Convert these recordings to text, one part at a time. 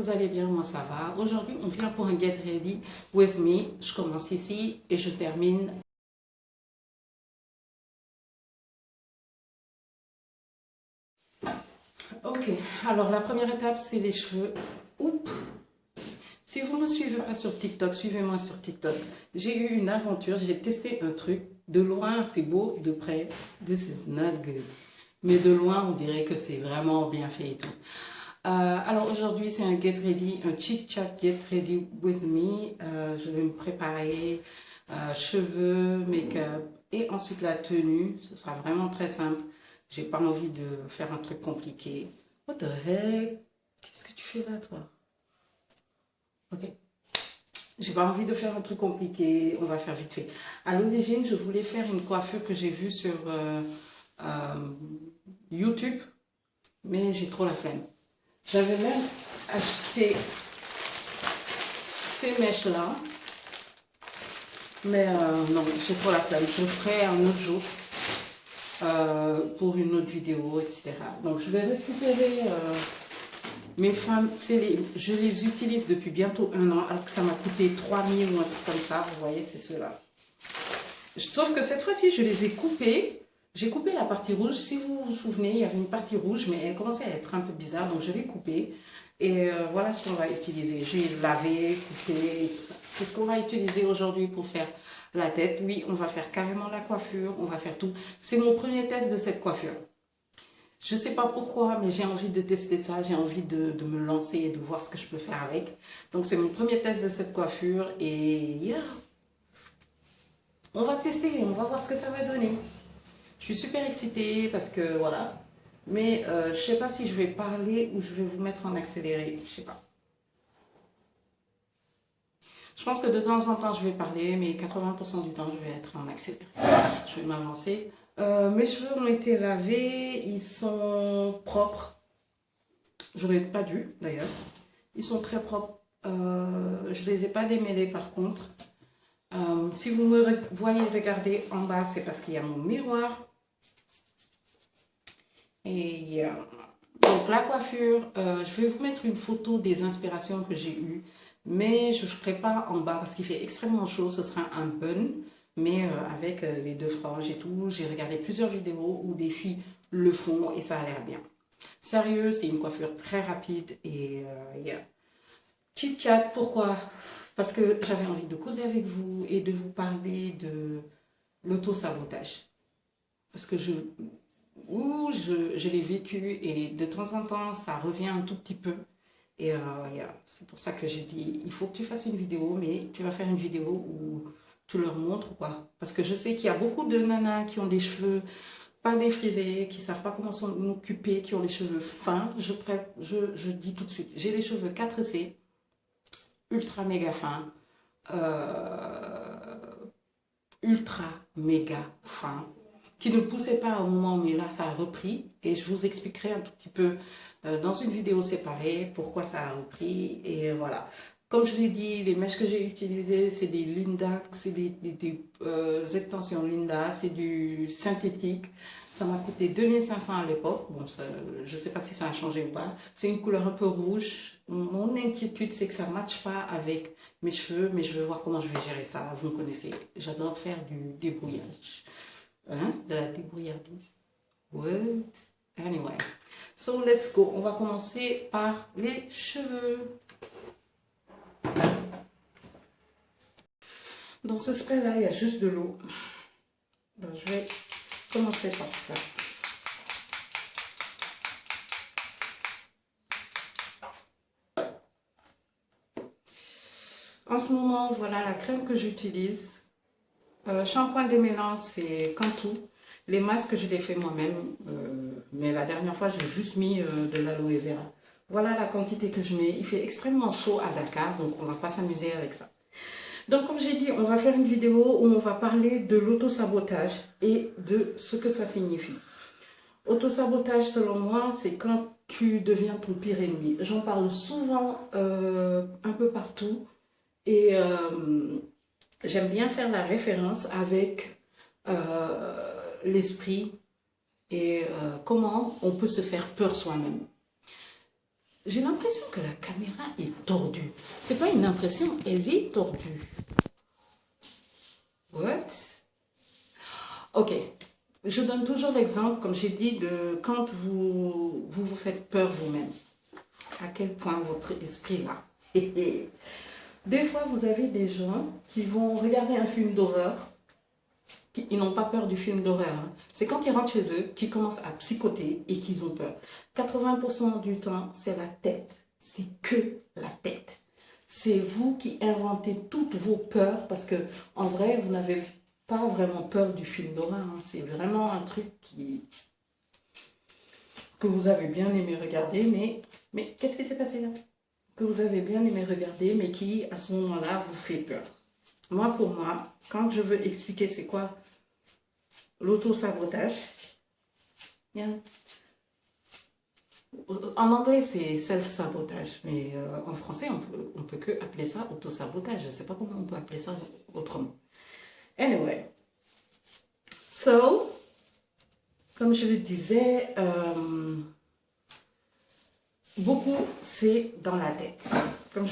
vous allez bien, moi ça va. Aujourd'hui, on vient pour un Get Ready With Me. Je commence ici et je termine. Ok, alors la première étape, c'est les cheveux. Oups. Si vous ne me suivez pas sur TikTok, suivez-moi sur TikTok. J'ai eu une aventure, j'ai testé un truc. De loin, c'est beau, de près, this is not good. Mais de loin, on dirait que c'est vraiment bien fait et tout. Alors aujourd'hui, c'est un Get Ready, un Chit Chat Get Ready With Me. Je vais me préparer, cheveux, make-up et ensuite la tenue. Ce sera vraiment très simple. J'ai pas envie de faire un truc compliqué. What the heck? Qu'est-ce que tu fais là, toi? Ok. J'ai pas envie de faire un truc compliqué. On va faire vite fait. À l'origine, je voulais faire une coiffure que j'ai vue sur YouTube, mais j'ai trop la flemme. J'avais même acheté ces mèches-là. Mais non, j'ai trop la flemme. Je le ferai un autre jour pour une autre vidéo, etc. Donc je vais récupérer mes femmes. Je les utilise depuis bientôt 1 an, alors que ça m'a coûté 3000 ou un truc comme ça. Vous voyez, c'est ceux-là. Sauf que cette fois-ci, je les ai coupés. J'ai coupé la partie rouge. Si vous vous souvenez, il y avait une partie rouge, mais elle commençait à être un peu bizarre, donc je l'ai coupée. Et voilà ce qu'on va utiliser. J'ai lavé, coupé, et tout ça. C'est ce qu'on va utiliser aujourd'hui pour faire la tête. Oui, on va faire carrément la coiffure, on va faire tout. C'est mon premier test de cette coiffure. Je ne sais pas pourquoi, mais j'ai envie de tester ça. J'ai envie de me lancer et de voir ce que je peux faire avec. Donc c'est mon premier test de cette coiffure. Et yeah, on va tester, on va voir ce que ça va donner. Je suis super excitée parce que voilà. Mais je ne sais pas si je vais parler ou je vais vous mettre en accéléré. Je sais pas. Je pense que de temps en temps, je vais parler, mais 80% du temps, je vais être en accéléré. Je vais m'avancer. Mes cheveux ont été lavés. Ils sont propres. J'aurais pas dû, d'ailleurs. Ils sont très propres. Je ne les ai pas démêlés, par contre. Si vous me voyez regarder en bas, c'est parce qu'il y a mon miroir. Et donc la coiffure, je vais vous mettre une photo des inspirations que j'ai eues, mais je ne ferai pas en bas parce qu'il fait extrêmement chaud. Ce sera un bun, mais avec les 2 franges et tout. J'ai regardé plusieurs vidéos où des filles le font et ça a l'air bien. Sérieux, c'est une coiffure très rapide et yeah. Chit chat, pourquoi? Parce que j'avais envie de causer avec vous et de vous parler de l'auto-sabotage. Parce que je l'ai vécu et de temps en temps, ça revient un tout petit peu. Et yeah, c'est pour ça que j'ai dit, il faut que tu fasses une vidéo, mais tu vas faire une vidéo où tu leur montres quoi. Parce que je sais qu'il y a beaucoup de nanas qui ont des cheveux pas défrisés, qui ne savent pas comment s'en occuper, qui ont les cheveux fins. Je dis tout de suite, j'ai les cheveux 4C, ultra méga fins, ultra méga fins, qui ne poussait pas au moment où là ça a repris et je vous expliquerai un tout petit peu dans une vidéo séparée pourquoi ça a repris et voilà. Comme je l'ai dit, les mèches que j'ai utilisées c'est des Linda, c'est des extensions Linda, c'est du synthétique. Ça m'a coûté 2500 à l'époque. Bon, ça, je ne sais pas si ça a changé ou pas. C'est une couleur un peu rouge. Mon inquiétude, c'est que ça ne matche pas avec mes cheveux, mais je vais voir comment je vais gérer ça. Vous me connaissez, j'adore faire du débrouillage. Hein? De la débrouillardise. What? Anyway. So, let's go. On va commencer par les cheveux. Dans ce spray-là, il y a juste de l'eau. Ben, je vais commencer par ça. En ce moment, voilà la crème que j'utilise. Shampoing démêlant, c'est Cantu. Les masques, je les fais moi-même. Mais la dernière fois, j'ai juste mis de l'aloe vera. Voilà la quantité que je mets. Il fait extrêmement chaud à Dakar, donc on ne va pas s'amuser avec ça. Donc, comme j'ai dit, on va faire une vidéo où on va parler de l'autosabotage et de ce que ça signifie. Autosabotage, selon moi, c'est quand tu deviens ton pire ennemi. J'en parle souvent un peu partout et j'aime bien faire la référence avec l'esprit et comment on peut se faire peur soi-même. J'ai l'impression que la caméra est tordue. C'est pas une impression, elle est tordue. What? Ok. Je donne toujours l'exemple, comme j'ai dit, de quand vous faites peur vous-même. À quel point votre esprit là. Des fois, vous avez des gens qui vont regarder un film d'horreur. Ils n'ont pas peur du film d'horreur. Hein. C'est quand ils rentrent chez eux qu'ils commencent à psychoter et qu'ils ont peur. 80% du temps, c'est la tête. C'est que la tête. C'est vous qui inventez toutes vos peurs parce que en vrai, vous n'avez pas vraiment peur du film d'horreur. Hein. C'est vraiment un truc que vous avez bien aimé regarder, mais qu'est-ce qui s'est passé là? Que vous avez bien aimé regarder, mais qui, à ce moment-là, vous fait peur. Moi, pour moi, quand je veux expliquer c'est quoi l'auto-sabotage, en anglais, c'est self-sabotage, mais en français, on peut que appeler ça auto-sabotage. Je ne sais pas comment on peut appeler ça autrement. Anyway, so, comme je le disais, beaucoup, c'est dans la tête. Comme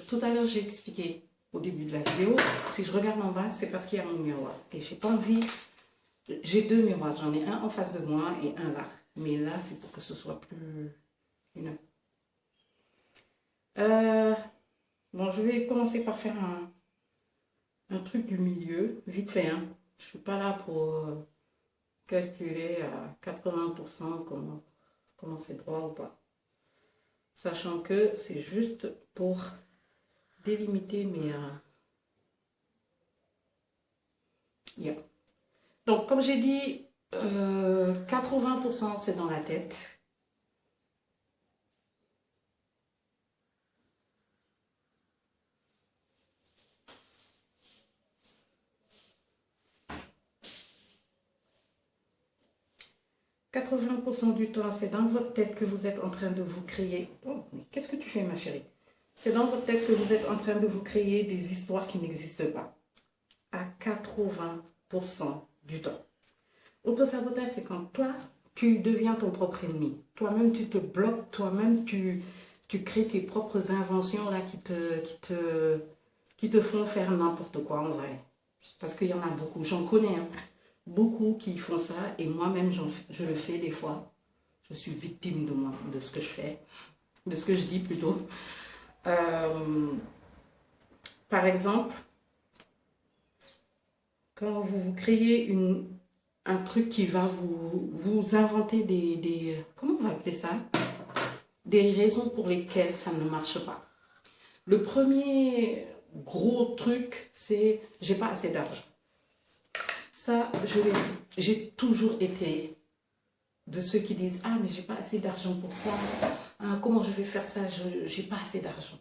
tout à l'heure, j'ai expliqué au début de la vidéo, si je regarde en bas, c'est parce qu'il y a mon miroir. Et j'ai pas envie... J'ai deux miroirs. J'en ai un en face de moi et un là. Mais là, c'est pour que ce soit plus... bon, je vais commencer par faire un truc du milieu, vite fait. Hein. Je suis pas là pour calculer à 80% comment c'est droit ou pas. Sachant que c'est juste pour délimiter mes... Yeah. Donc, comme j'ai dit, 80% c'est dans la tête. « 80% du temps, c'est dans votre tête que vous êtes en train de vous créer... Oh, mais qu'est-ce que tu fais, ma chérie? C'est dans votre tête que vous êtes en train de vous créer des histoires qui n'existent pas. À 80% du temps. Autosabotage, c'est quand toi, tu deviens ton propre ennemi. Toi-même, tu te bloques. Toi-même, tu crées tes propres inventions là, qui te font faire n'importe quoi en vrai. Parce qu'il y en a beaucoup. J'en connais, hein. Beaucoup qui font ça. Et moi-même, je le fais des fois. Je suis victime de moi, de ce que je fais. De ce que je dis plutôt. Par exemple, quand vous créez un truc qui va vous inventer comment on va appeler ça? Des raisons pour lesquelles ça ne marche pas. Le premier gros truc, c'est j'ai pas assez d'argent. Ça, je l'ai dit, j'ai toujours été de ceux qui disent ah mais j'ai pas assez d'argent pour ça. Ah, comment je vais faire ça? J'ai pas assez d'argent.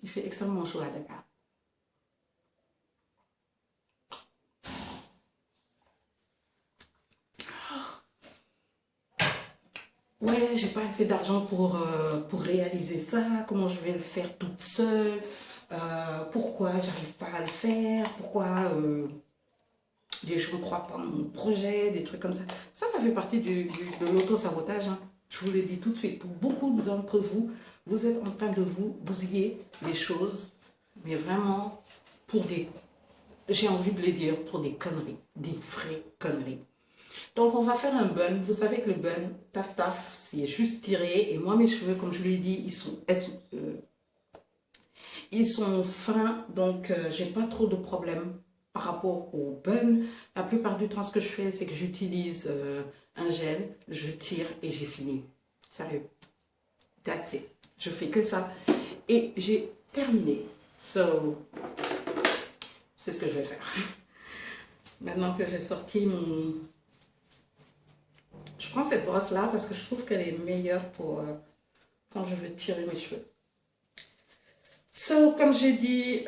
Il fait extrêmement chaud à Dakar. Ouais, j'ai pas assez d'argent pour réaliser ça. Comment je vais le faire toute seule? Pourquoi j'arrive pas à le faire? Pourquoi les gens ne croient pas en mon projet? Des trucs comme ça. Ça fait partie de l'auto-sabotage. Hein. Je vous le dis tout de suite. Pour beaucoup d'entre vous, vous êtes en train de vous bousiller les choses. Mais vraiment, pour des... J'ai envie de le dire, pour des conneries. Des vraies conneries. Donc, on va faire un bun. Vous savez que le bun, taf taf, c'est juste tiré. Et moi, mes cheveux, comme je vous l'ai dit, ils sont fins. Donc, j'ai pas trop de problèmes par rapport au bun. La plupart du temps, ce que je fais, c'est que j'utilise un gel, je tire et j'ai fini. Sérieux. That's it. Je fais que ça. Et j'ai terminé. So, c'est ce que je vais faire. Maintenant que j'ai sorti mon... Je prends cette brosse là parce que je trouve qu'elle est meilleure pour quand je veux tirer mes cheveux. So, comme j'ai dit,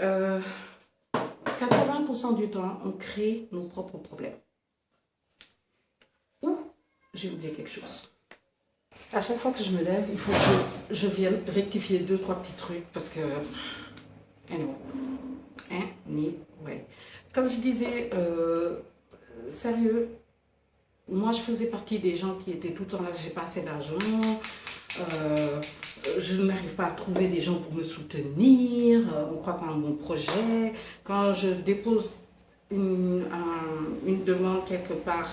80% du temps, on crée nos propres problèmes. Ou, j'ai oublié quelque chose. À chaque fois que je me lève, il faut que je vienne rectifier 2-3 petits trucs parce que... Anyway. Comme je disais, sérieux, moi, je faisais partie des gens qui étaient tout le temps là, j'ai pas assez d'argent, euh, je n'arrive pas à trouver des gens pour me soutenir, on ne croit pas en mon projet. Quand je dépose une demande quelque part,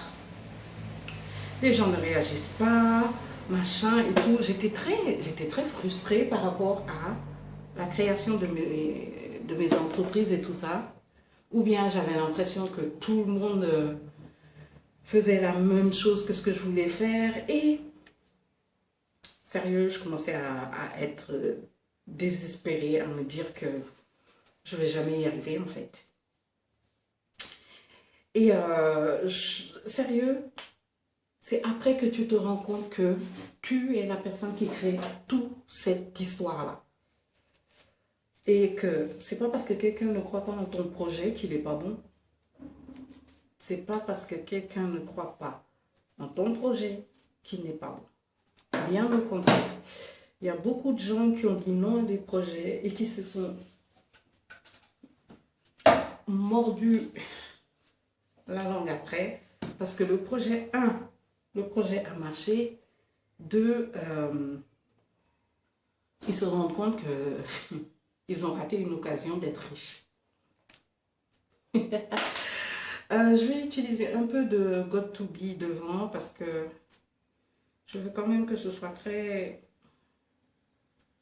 les gens ne réagissent pas, machin et tout. J'étais très frustrée par rapport à la création de mes entreprises et tout ça. Ou bien j'avais l'impression que tout le monde faisait la même chose que ce que je voulais faire. Et sérieux, je commençais à être désespérée, à me dire que je ne vais jamais y arriver en fait. Et sérieux, c'est après que tu te rends compte que tu es la personne qui crée toute cette histoire-là. Et que c'est pas parce que quelqu'un ne croit pas dans ton projet qu'il n'est pas bon. C'est pas parce que quelqu'un ne croit pas dans ton projet qu'il n'est pas bon. Bien au contraire. Il y a beaucoup de gens qui ont dit non à des projets et qui se sont mordus la langue après. Parce que le projet a marché. 2, ils se rendent compte que ils ont raté une occasion d'être riches. Je vais utiliser un peu de Got2b devant parce que je veux quand même que ce soit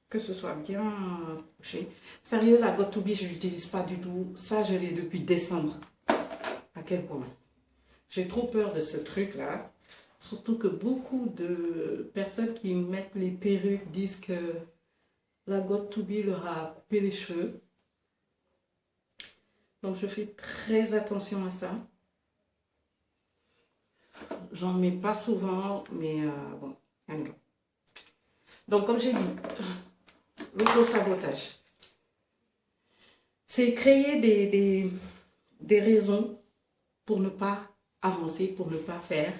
que ce soit bien couché. Sérieux, la Got2b, je ne l'utilise pas du tout. Ça, je l'ai depuis décembre. À quel point? J'ai trop peur de ce truc-là. Surtout que beaucoup de personnes qui mettent les perruques disent que la Got2b leur a coupé les cheveux. Donc, je fais très attention à ça. J'en mets pas souvent, mais bon, allez. Donc, comme j'ai dit, l'auto-sabotage. C'est créer des raisons pour ne pas avancer, pour ne pas faire.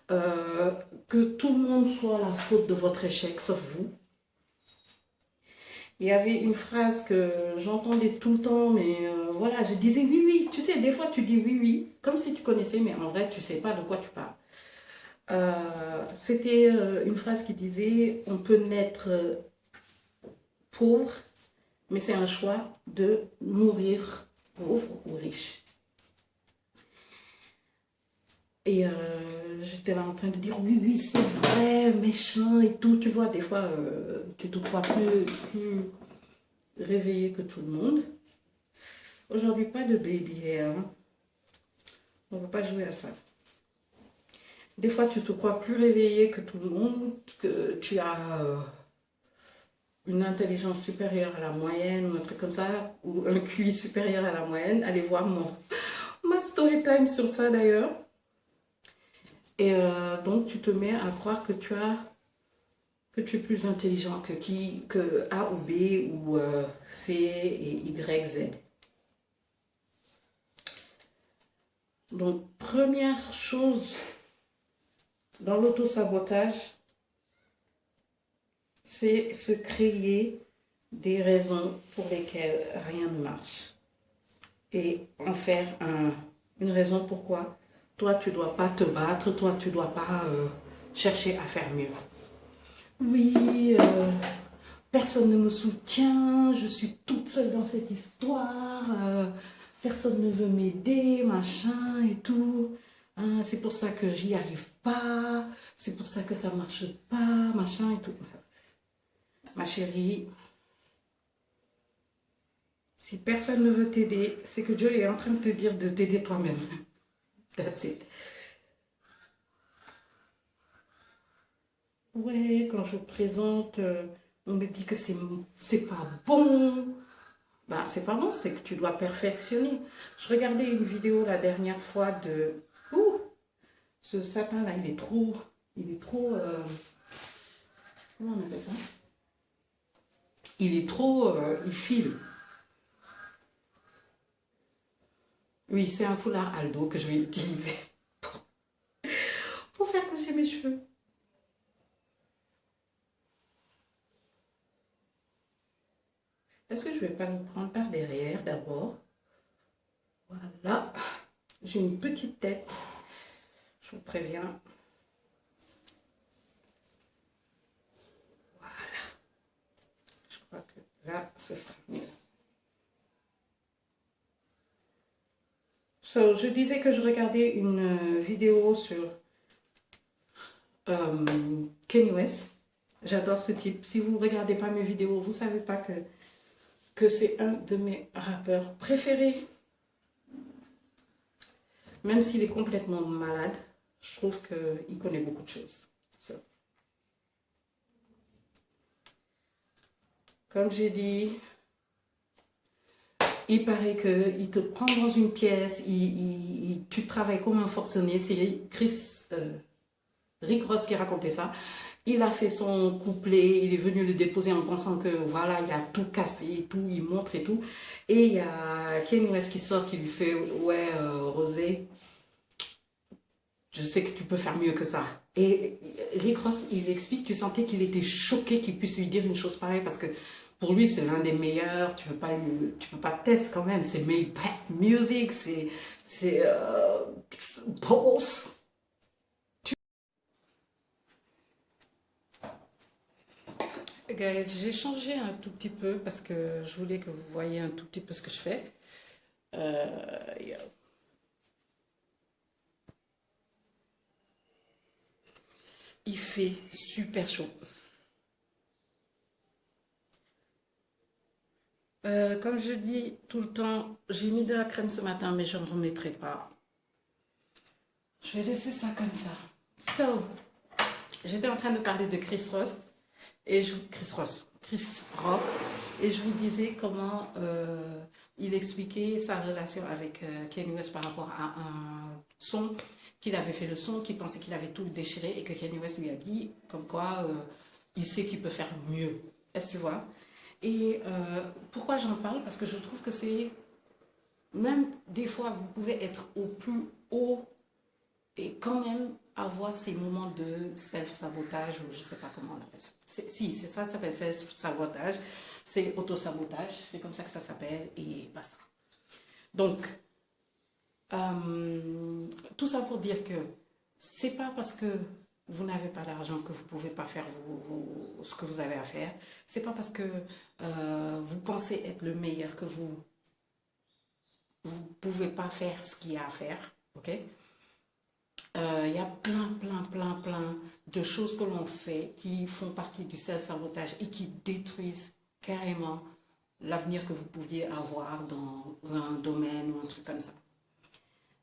Que tout le monde soit la faute de votre échec, sauf vous. Il y avait une phrase que j'entendais tout le temps, mais voilà, je disais oui, oui. Tu sais, des fois tu dis oui, oui, comme si tu connaissais, mais en vrai, tu ne sais pas de quoi tu parles. C'était une phrase qui disait, on peut naître pauvre, mais c'est un choix de mourir pauvre ou riche. Et j'étais là en train de dire oui, oui, c'est vrai, méchant et tout. Tu vois, des fois, tu te crois plus réveillé que tout le monde. Aujourd'hui, pas de baby hair. Hein. On ne va pas jouer à ça. Des fois, tu te crois plus réveillé que tout le monde, que tu as une intelligence supérieure à la moyenne ou un truc comme ça, ou un QI supérieur à la moyenne. Allez voir ma story time sur ça d'ailleurs. Et donc, tu te mets à croire que tu es plus intelligent que A ou B ou C et Y, Z. Donc, première chose dans l'auto-sabotage, c'est se créer des raisons pour lesquelles rien ne marche. Et en faire une raison pourquoi toi, tu ne dois pas te battre, toi, tu ne dois pas chercher à faire mieux. Oui, personne ne me soutient, je suis toute seule dans cette histoire, personne ne veut m'aider, machin et tout. Hein, c'est pour ça que j'y arrive pas, c'est pour ça que ça marche pas, machin et tout. Ma chérie, si personne ne veut t'aider, c'est que Dieu est en train de te dire de t'aider toi-même. That's it. Ouais, quand je présente, on me dit que c'est pas bon. Ben, c'est pas bon, c'est que tu dois perfectionner. Je regardais une vidéo la dernière fois de... Ouh, ce sapin-là, il est trop... comment on appelle ça? Il est trop... il file. Oui, c'est un foulard Aldo que je vais utiliser pour faire coucher mes cheveux. Est-ce que je vais pas me prendre par derrière d'abord? Voilà. J'ai une petite tête. Je Je vous préviens. Voilà. Je crois que là, ce sera mieux. So, je disais que je regardais une vidéo sur Kanye West. J'adore ce type. Si vous ne regardez pas mes vidéos, vous ne savez pas que c'est un de mes rappeurs préférés. Même s'il est complètement malade, je trouve qu'il connaît beaucoup de choses. So. Comme j'ai dit, il paraît qu'il te prend dans une pièce, tu travailles comme un forcené. C'est Rick Ross qui racontait ça. Il a fait son couplet, il est venu le déposer en pensant que voilà, il a tout cassé et tout, il montre et tout. Et il y a Kanye West qui sort, qui lui fait ouais, Rosé, je sais que tu peux faire mieux que ça. Et Rick Ross, il explique, tu sentais qu'il était choqué qu'il puisse lui dire une chose pareille parce que pour lui, c'est l'un des meilleurs, tu peux pas tester quand même, c'est Maybach Music, c'est Pulse. Guys, j'ai changé un tout petit peu parce que je voulais que vous voyiez un tout petit peu ce que je fais. Yeah. Il fait super chaud. Comme je dis tout le temps, j'ai mis de la crème ce matin, mais je ne remettrai pas. Je vais laisser ça comme ça. So, j'étais en train de parler de Chris Rock, et je vous disais comment il expliquait sa relation avec Kanye West par rapport à un son qu'il avait fait, le son, qu'il pensait qu'il avait tout déchiré et que Kanye West lui a dit comme quoi il sait qu'il peut faire mieux. Est-ce que tu vois? Et pourquoi j'en parle? Parce que je trouve que c'est, même des fois, vous pouvez être au plus haut et quand même avoir ces moments de self-sabotage, ou je ne sais pas comment on appelle ça. Si, c'est ça, ça s'appelle self-sabotage, c'est auto-sabotage, c'est comme ça que ça s'appelle, et basta. Donc, tout ça pour dire que c'est pas parce que vous n'avez pas d'argent que vous ne pouvez pas faire ce que vous avez à faire. C'est pas parce que vous pensez être le meilleur que vous ne pouvez pas faire ce qu'il y a à faire, ok? Il y a plein de choses que l'on fait qui font partie du self-sabotage et qui détruisent carrément l'avenir que vous pouviez avoir dans un domaine ou un truc comme ça.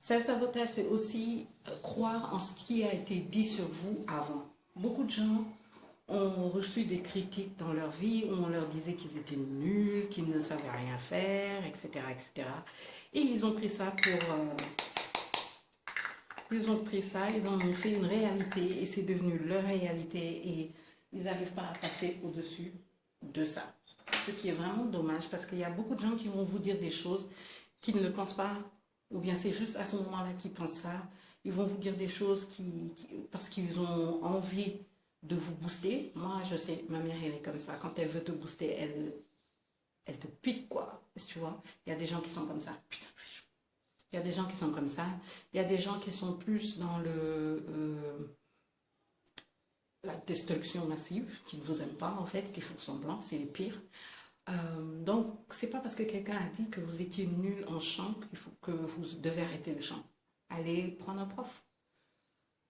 Self-sabotage, c'est aussi croire en ce qui a été dit sur vous avant. Beaucoup de gens ont reçu des critiques dans leur vie où on leur disait qu'ils étaient nuls, qu'ils ne savaient rien faire, etc., etc. Et ils ont pris ça pour... ils ont pris ça, ils en ont fait une réalité et c'est devenu leur réalité et ils n'arrivent pas à passer au-dessus de ça. Ce qui est vraiment dommage parce qu'il y a beaucoup de gens qui vont vous dire des choses qu'ils ne le pensent pas, ou bien c'est juste à ce moment-là qu'ils pensent ça. Ils vont vous dire des choses parce qu'ils ont envie de vous booster. Moi, je sais, ma mère, elle est comme ça. Quand elle veut te booster, elle te pique, quoi. Tu vois, il y a des gens qui sont comme ça. Putain, il y a des gens qui sont comme ça. Il y a des gens qui sont plus dans la destruction massive, qui ne vous aiment pas, en fait, qui font semblant. C'est les pires. Donc, c'est pas parce que quelqu'un a dit que vous étiez nul en chant qu'il faut que vous devez arrêter le chant. Allez prendre un prof.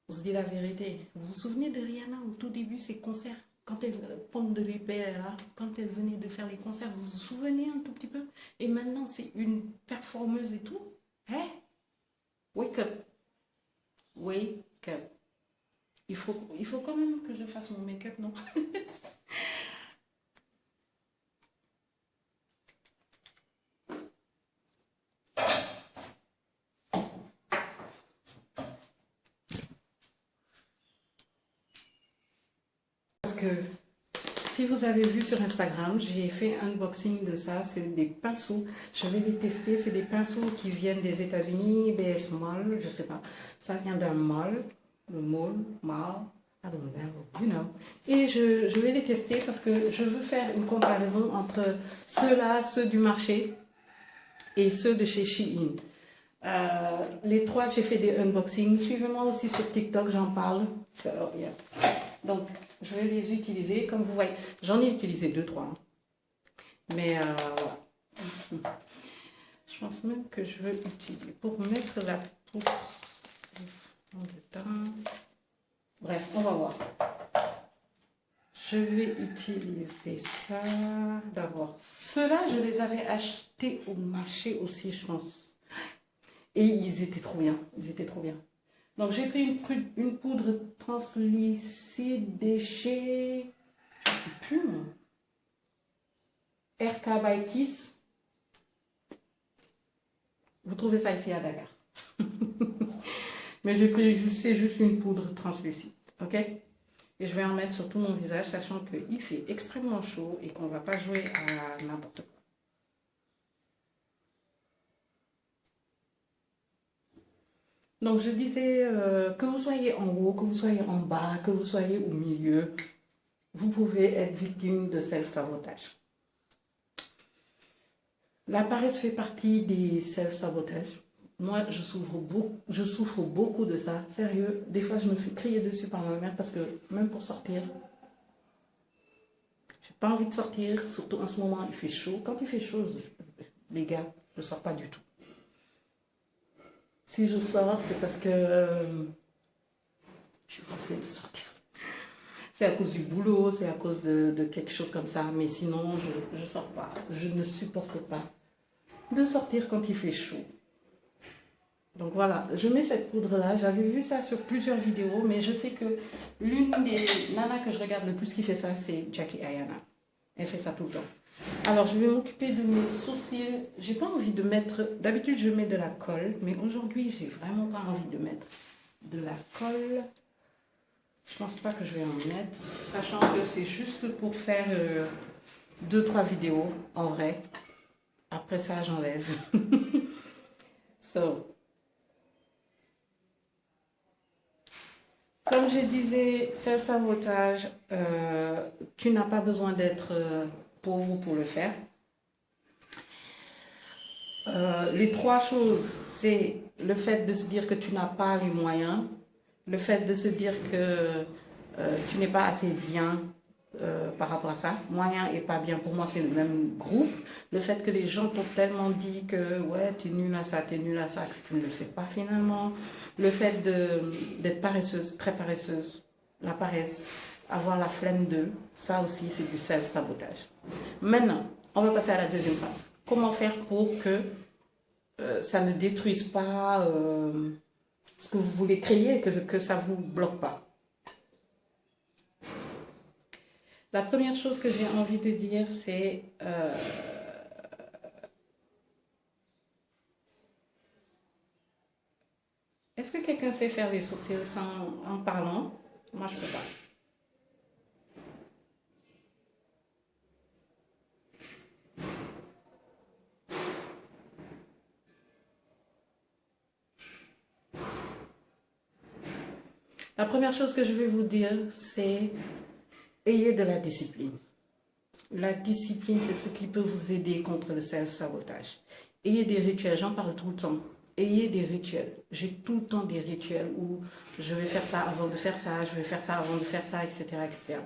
On se dit la vérité. Vous vous souvenez de Rihanna au tout début, ses concerts? Quand elle, Pompe de l'Hyper, quand elle venait de faire les concerts, vous vous souvenez un tout petit peu? Et maintenant, c'est une performeuse et tout. Hey, wake up. Wake up. Il faut quand même que je fasse mon make-up, non? Parce que si vous avez vu sur Instagram, j'ai fait un unboxing de ça. C'est des pinceaux. Je vais les tester. C'est des pinceaux qui viennent des États-Unis, BS Mall, je sais pas. Ça vient d'un mall. Le mall, I don't know, you know. Et je vais les tester parce que je veux faire une comparaison entre ceux-là, ceux du marché et ceux de chez Shein. Les trois, j'ai fait des unboxings. Suivez-moi aussi sur TikTok, j'en parle. So, yeah. Donc, je vais les utiliser. Comme vous voyez, j'en ai utilisé 2-3. Hein. Mais voilà. Je pense même que je veux utiliser pour mettre la poudre. Bref, on va voir. Je vais utiliser ça d'abord. Ceux-là, je les avais achetés au marché aussi, je pense. Et ils étaient trop bien. Ils étaient trop bien. Donc, j'ai pris une poudre translucide de chez... Je ne sais plus, moi. RK by Kiss. Vous trouvez ça ici à Dakar. Mais j'ai pris, c'est juste une poudre translucide. Ok? Et je vais en mettre sur tout mon visage, sachant qu'il fait extrêmement chaud et qu'on ne va pas jouer à n'importe quoi. Donc, je disais que vous soyez en haut, que vous soyez en bas, que vous soyez au milieu, vous pouvez être victime de self-sabotage. La paresse fait partie des self-sabotages. Moi, je souffre beaucoup de ça. Sérieux, des fois, je me fais crier dessus par ma mère parce que même pour sortir, j'ai pas envie de sortir. Surtout en ce moment, il fait chaud. Quand il fait chaud, les gars, je sors pas du tout. Si je sors, c'est parce que je suis forcée de sortir. C'est à cause du boulot, c'est à cause de quelque chose comme ça. Mais sinon, je ne sors pas. Je ne supporte pas de sortir quand il fait chaud. Donc voilà, je mets cette poudre-là. J'avais vu ça sur plusieurs vidéos, mais je sais que l'une des nanas que je regarde le plus qui fait ça, c'est Jackie Ayana. Elle fait ça tout le temps. Alors, je vais m'occuper de mes sourcils. J'ai pas envie de mettre... D'habitude, je mets de la colle, mais aujourd'hui, j'ai vraiment pas envie de mettre de la colle. Je pense pas que je vais en mettre, sachant que c'est juste pour faire 2-3 vidéos, en vrai. Après ça, j'enlève. So... Comme je disais, self-sabotage, tu n'as pas besoin d'être pauvre pour le faire. Les trois choses, c'est le fait de se dire que tu n'as pas les moyens, le fait de se dire que tu n'es pas assez bien par rapport à ça. Moyen et pas bien, pour moi, c'est le même groupe. Le fait que les gens t'ont tellement dit que ouais, tu es nul à ça, tu es nul à ça, que tu ne le fais pas finalement. Le fait d'être paresseuse, très paresseuse, la paresse, avoir la flemme d'eux, ça aussi, c'est du self-sabotage. Maintenant, on va passer à la deuxième phase. Comment faire pour que ça ne détruise pas ce que vous voulez créer, que ça ne vous bloque pas. La première chose que j'ai envie de dire, c'est est-ce que quelqu'un sait faire les sourcils en parlant? Moi, je ne peux pas. La première chose que je vais vous dire, c'est ayez de la discipline. La discipline, c'est ce qui peut vous aider contre le self-sabotage. Ayez des rituels, j'en parle tout le temps. Ayez des rituels. J'ai tout le temps des rituels où je vais faire ça avant de faire ça, je vais faire ça avant de faire ça, etc. etc.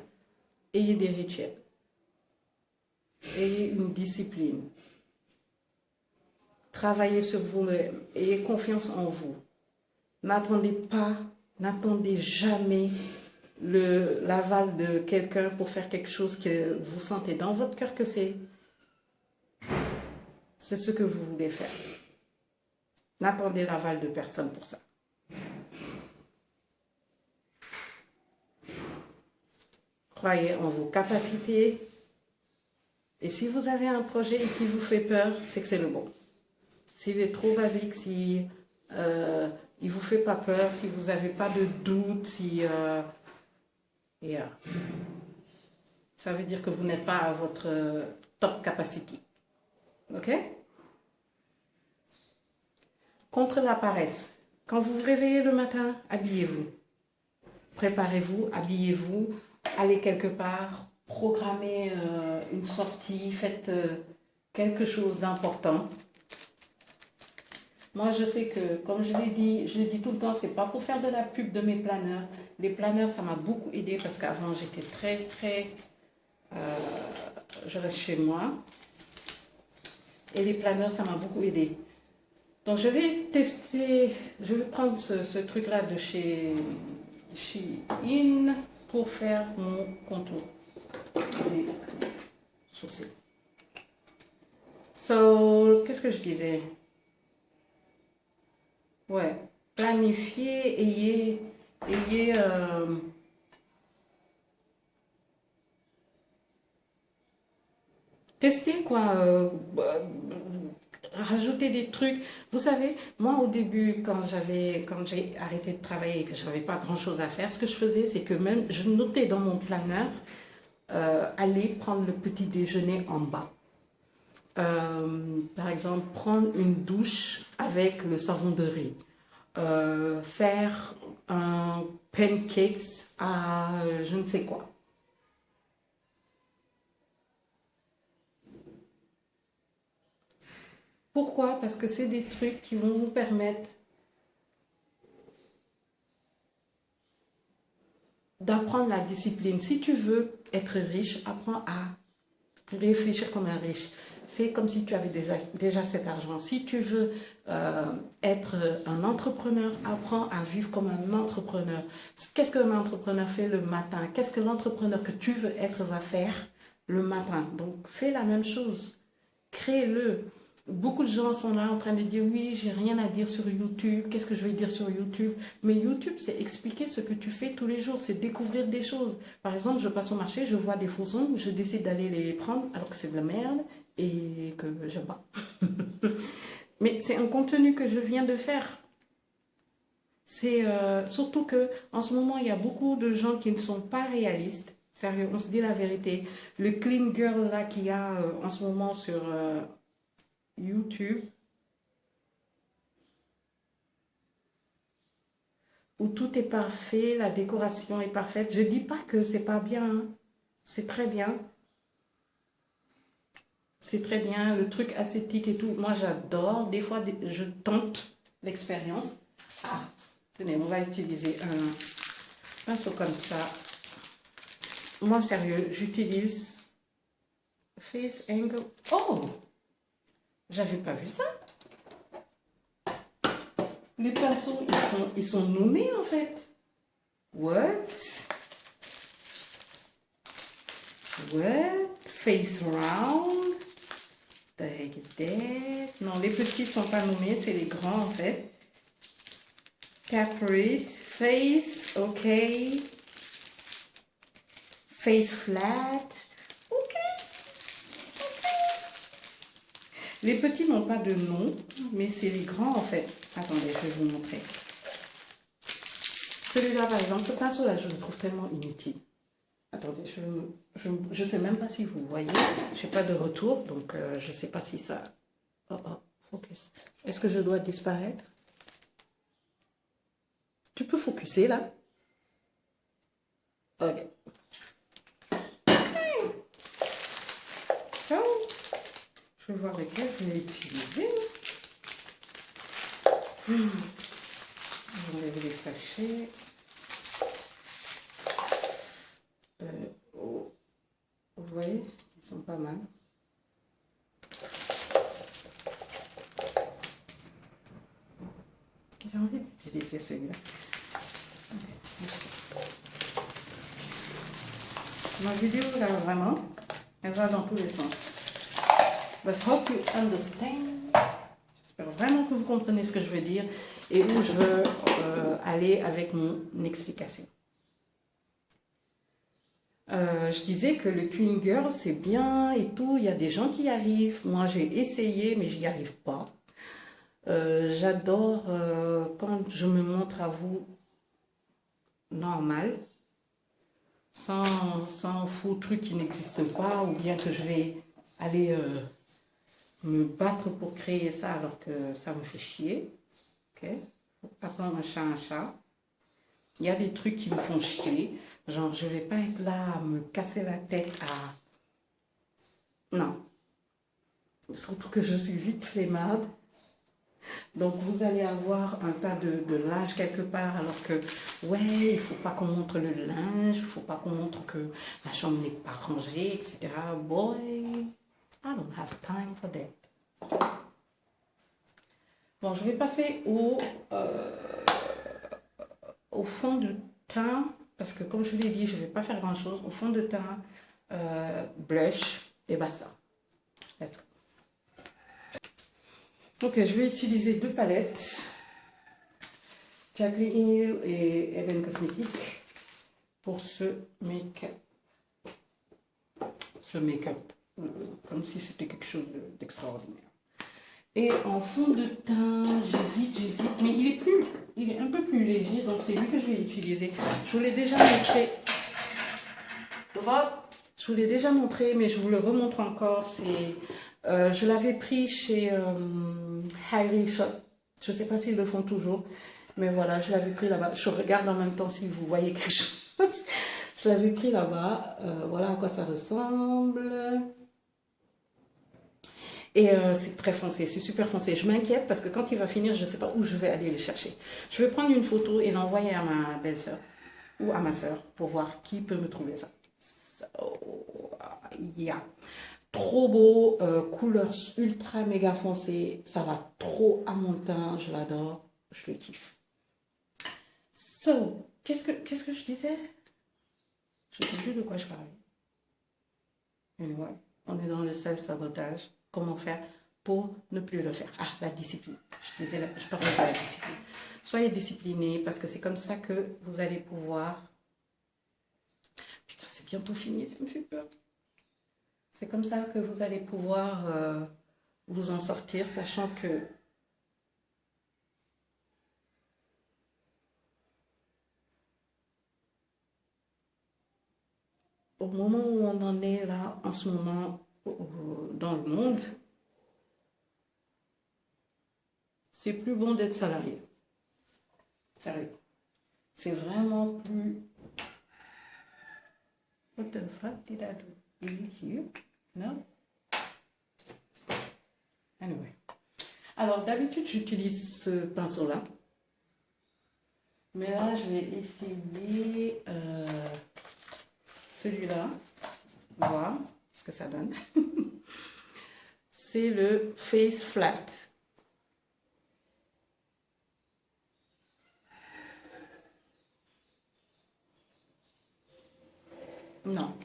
Ayez des rituels. Ayez une discipline. Travaillez sur vous-même. Ayez confiance en vous. N'attendez jamais l'aval de quelqu'un pour faire quelque chose que vous sentez dans votre cœur que c'est ce que vous voulez faire. N'attendez l'aval de personne pour ça. Croyez en vos capacités. Et si vous avez un projet qui vous fait peur, c'est que c'est le bon. S'il est trop basique, si il ne vous fait pas peur, si vous n'avez pas de doute, si... ça veut dire que vous n'êtes pas à votre top capacity. Ok? Contre la paresse. Quand vous vous réveillez le matin, habillez-vous. Préparez-vous, habillez-vous, allez quelque part, programmez une sortie, faites quelque chose d'important. Moi, je sais que, comme je l'ai dit tout le temps, c'est pas pour faire de la pub de mes planeurs. Les planeurs, ça m'a beaucoup aidé parce qu'avant, j'étais euh, je reste chez moi. Et les planeurs, ça m'a beaucoup aidé. Donc, je vais tester, je vais prendre ce truc-là de chez Shein pour faire mon contour des sourcils. So, qu'est-ce que je disais? Ouais, planifiez, testez quoi, rajouter des trucs. Vous savez, moi au début, quand j'ai arrêté de travailler et que je n'avais pas grand-chose à faire, ce que je faisais, c'est que même je notais dans mon planeur, aller prendre le petit déjeuner en bas. Par exemple, prendre une douche avec le savon de riz. Faire un pancakes à je ne sais quoi. Pourquoi? Parce que c'est des trucs qui vont vous permettre d'apprendre la discipline. Si tu veux être riche, apprends à réfléchir comme un riche. Fais comme si tu avais déjà cet argent. Si tu veux être un entrepreneur, apprends à vivre comme un entrepreneur. Qu'est-ce qu'un entrepreneur fait le matin? Qu'est-ce que l'entrepreneur que tu veux être va faire le matin? Donc, fais la même chose. Crée-le. Beaucoup de gens sont là en train de dire oui, j'ai rien à dire sur YouTube. Qu'est-ce que je vais dire sur YouTube? Mais YouTube, c'est expliquer ce que tu fais tous les jours, c'est découvrir des choses. Par exemple, je passe au marché, je vois des faux ongles, je décide d'aller les prendre alors que c'est de la merde et que j'aime pas. Mais c'est un contenu que je viens de faire. C'est surtout que en ce moment, il y a beaucoup de gens qui ne sont pas réalistes. Sérieux, on se dit la vérité. Le clean girl là qu'il y a en ce moment sur YouTube, où tout est parfait, la décoration est parfaite. Je dis pas que c'est pas bien, hein. C'est très bien. C'est très bien, le truc ascétique et tout. Moi, j'adore. Des fois, je tente l'expérience. Ah, tenez, on va utiliser un pinceau comme ça. Moi, sérieux, j'utilise Face Angle. Oh, j'avais pas vu ça. Les pinceaux, ils sont nommés en fait. What? What? Face round? The heck is that? Non, les petits sont pas nommés, c'est les grands en fait. Taproot, face, ok. Face flat, ok. Les petits n'ont pas de nom, mais c'est les grands en fait. Attendez, je vais vous montrer. Celui-là par exemple, ce pinceau-là, je le trouve tellement inutile. Attendez, je sais même pas si vous voyez. Je n'ai pas de retour, donc je ne sais pas si ça... Oh, oh, focus. Est-ce que je dois disparaître? Tu peux focuser là? Ok. So, je vais voir lequel je vais utiliser. Je vais enlever les sachets. Vous voyez, ils sont pas mal. J'ai envie d'utiliser celui-là. Ma vidéo, là, vraiment, elle va dans tous les sens. But hope you understand. J'espère vraiment que vous comprenez ce que je veux dire et où je veux aller avec mon explication. Je disais que le clean girl, c'est bien et tout. Il y a des gens qui y arrivent. Moi, j'ai essayé, mais j'y arrive pas. J'adore quand je me montre à vous normal, sans faux trucs qui n'existent pas, ou bien que je vais aller me battre pour créer ça alors que ça me fait chier. Ok? Appelons un chat un chat. Il y a des trucs qui me font chier. Genre, je vais pas être là à me casser la tête à... Non. Surtout que je suis vite flemmarde. Donc vous allez avoir un tas de linge quelque part alors que ouais, il faut pas qu'on montre le linge, il faut pas qu'on montre que la chambre n'est pas rangée, etc. Boy, I don't have time for that. Bon, je vais passer au fond de teint parce que comme je vous l'ai dit, je vais pas faire grand chose. Au fond de teint, blush et basta. Let's go. Donc je vais utiliser deux palettes, Jaclyn Hill et Eben Cosmetics pour ce make-up. Comme si c'était quelque chose d'extraordinaire. Et en fond de teint, j'hésite, mais il est un peu plus léger, donc c'est lui que je vais utiliser. Je vous l'ai déjà montré. Je vous l'ai déjà montré, mais je vous le remontre encore. Je l'avais pris chez Harry Shop. Je ne sais pas s'ils le font toujours, mais voilà, je l'avais pris là-bas. Je regarde en même temps si vous voyez quelque chose. Je l'avais pris là-bas. Voilà à quoi ça ressemble. Et c'est très foncé, c'est super foncé. Je m'inquiète parce que quand il va finir, je ne sais pas où je vais aller le chercher. Je vais prendre une photo et l'envoyer à ma belle-sœur ou à ma sœur pour voir qui peut me trouver ça. Yeah. Trop beau, couleur ultra méga foncée, ça va trop à mon teint, je l'adore, je le kiffe. So, qu'est-ce que je disais? Je ne sais plus de quoi je parlais. Anyway, on est dans le self-sabotage. Comment faire pour ne plus le faire? Ah, la discipline. Je parlais de la discipline. Soyez disciplinés parce que c'est comme ça que vous allez pouvoir... Putain, c'est bientôt fini, ça me fait peur. C'est comme ça que vous allez pouvoir vous en sortir, sachant que au moment où on en est là, en ce moment, dans le monde, c'est plus bon d'être salarié. Sérieux. C'est vraiment plus... What the fuck did I do? Is it here? No? Anyway. Alors, d'habitude, j'utilise ce pinceau-là. Mais là, je vais essayer celui-là. Voir ce que ça donne. C'est le Face Flat. Non.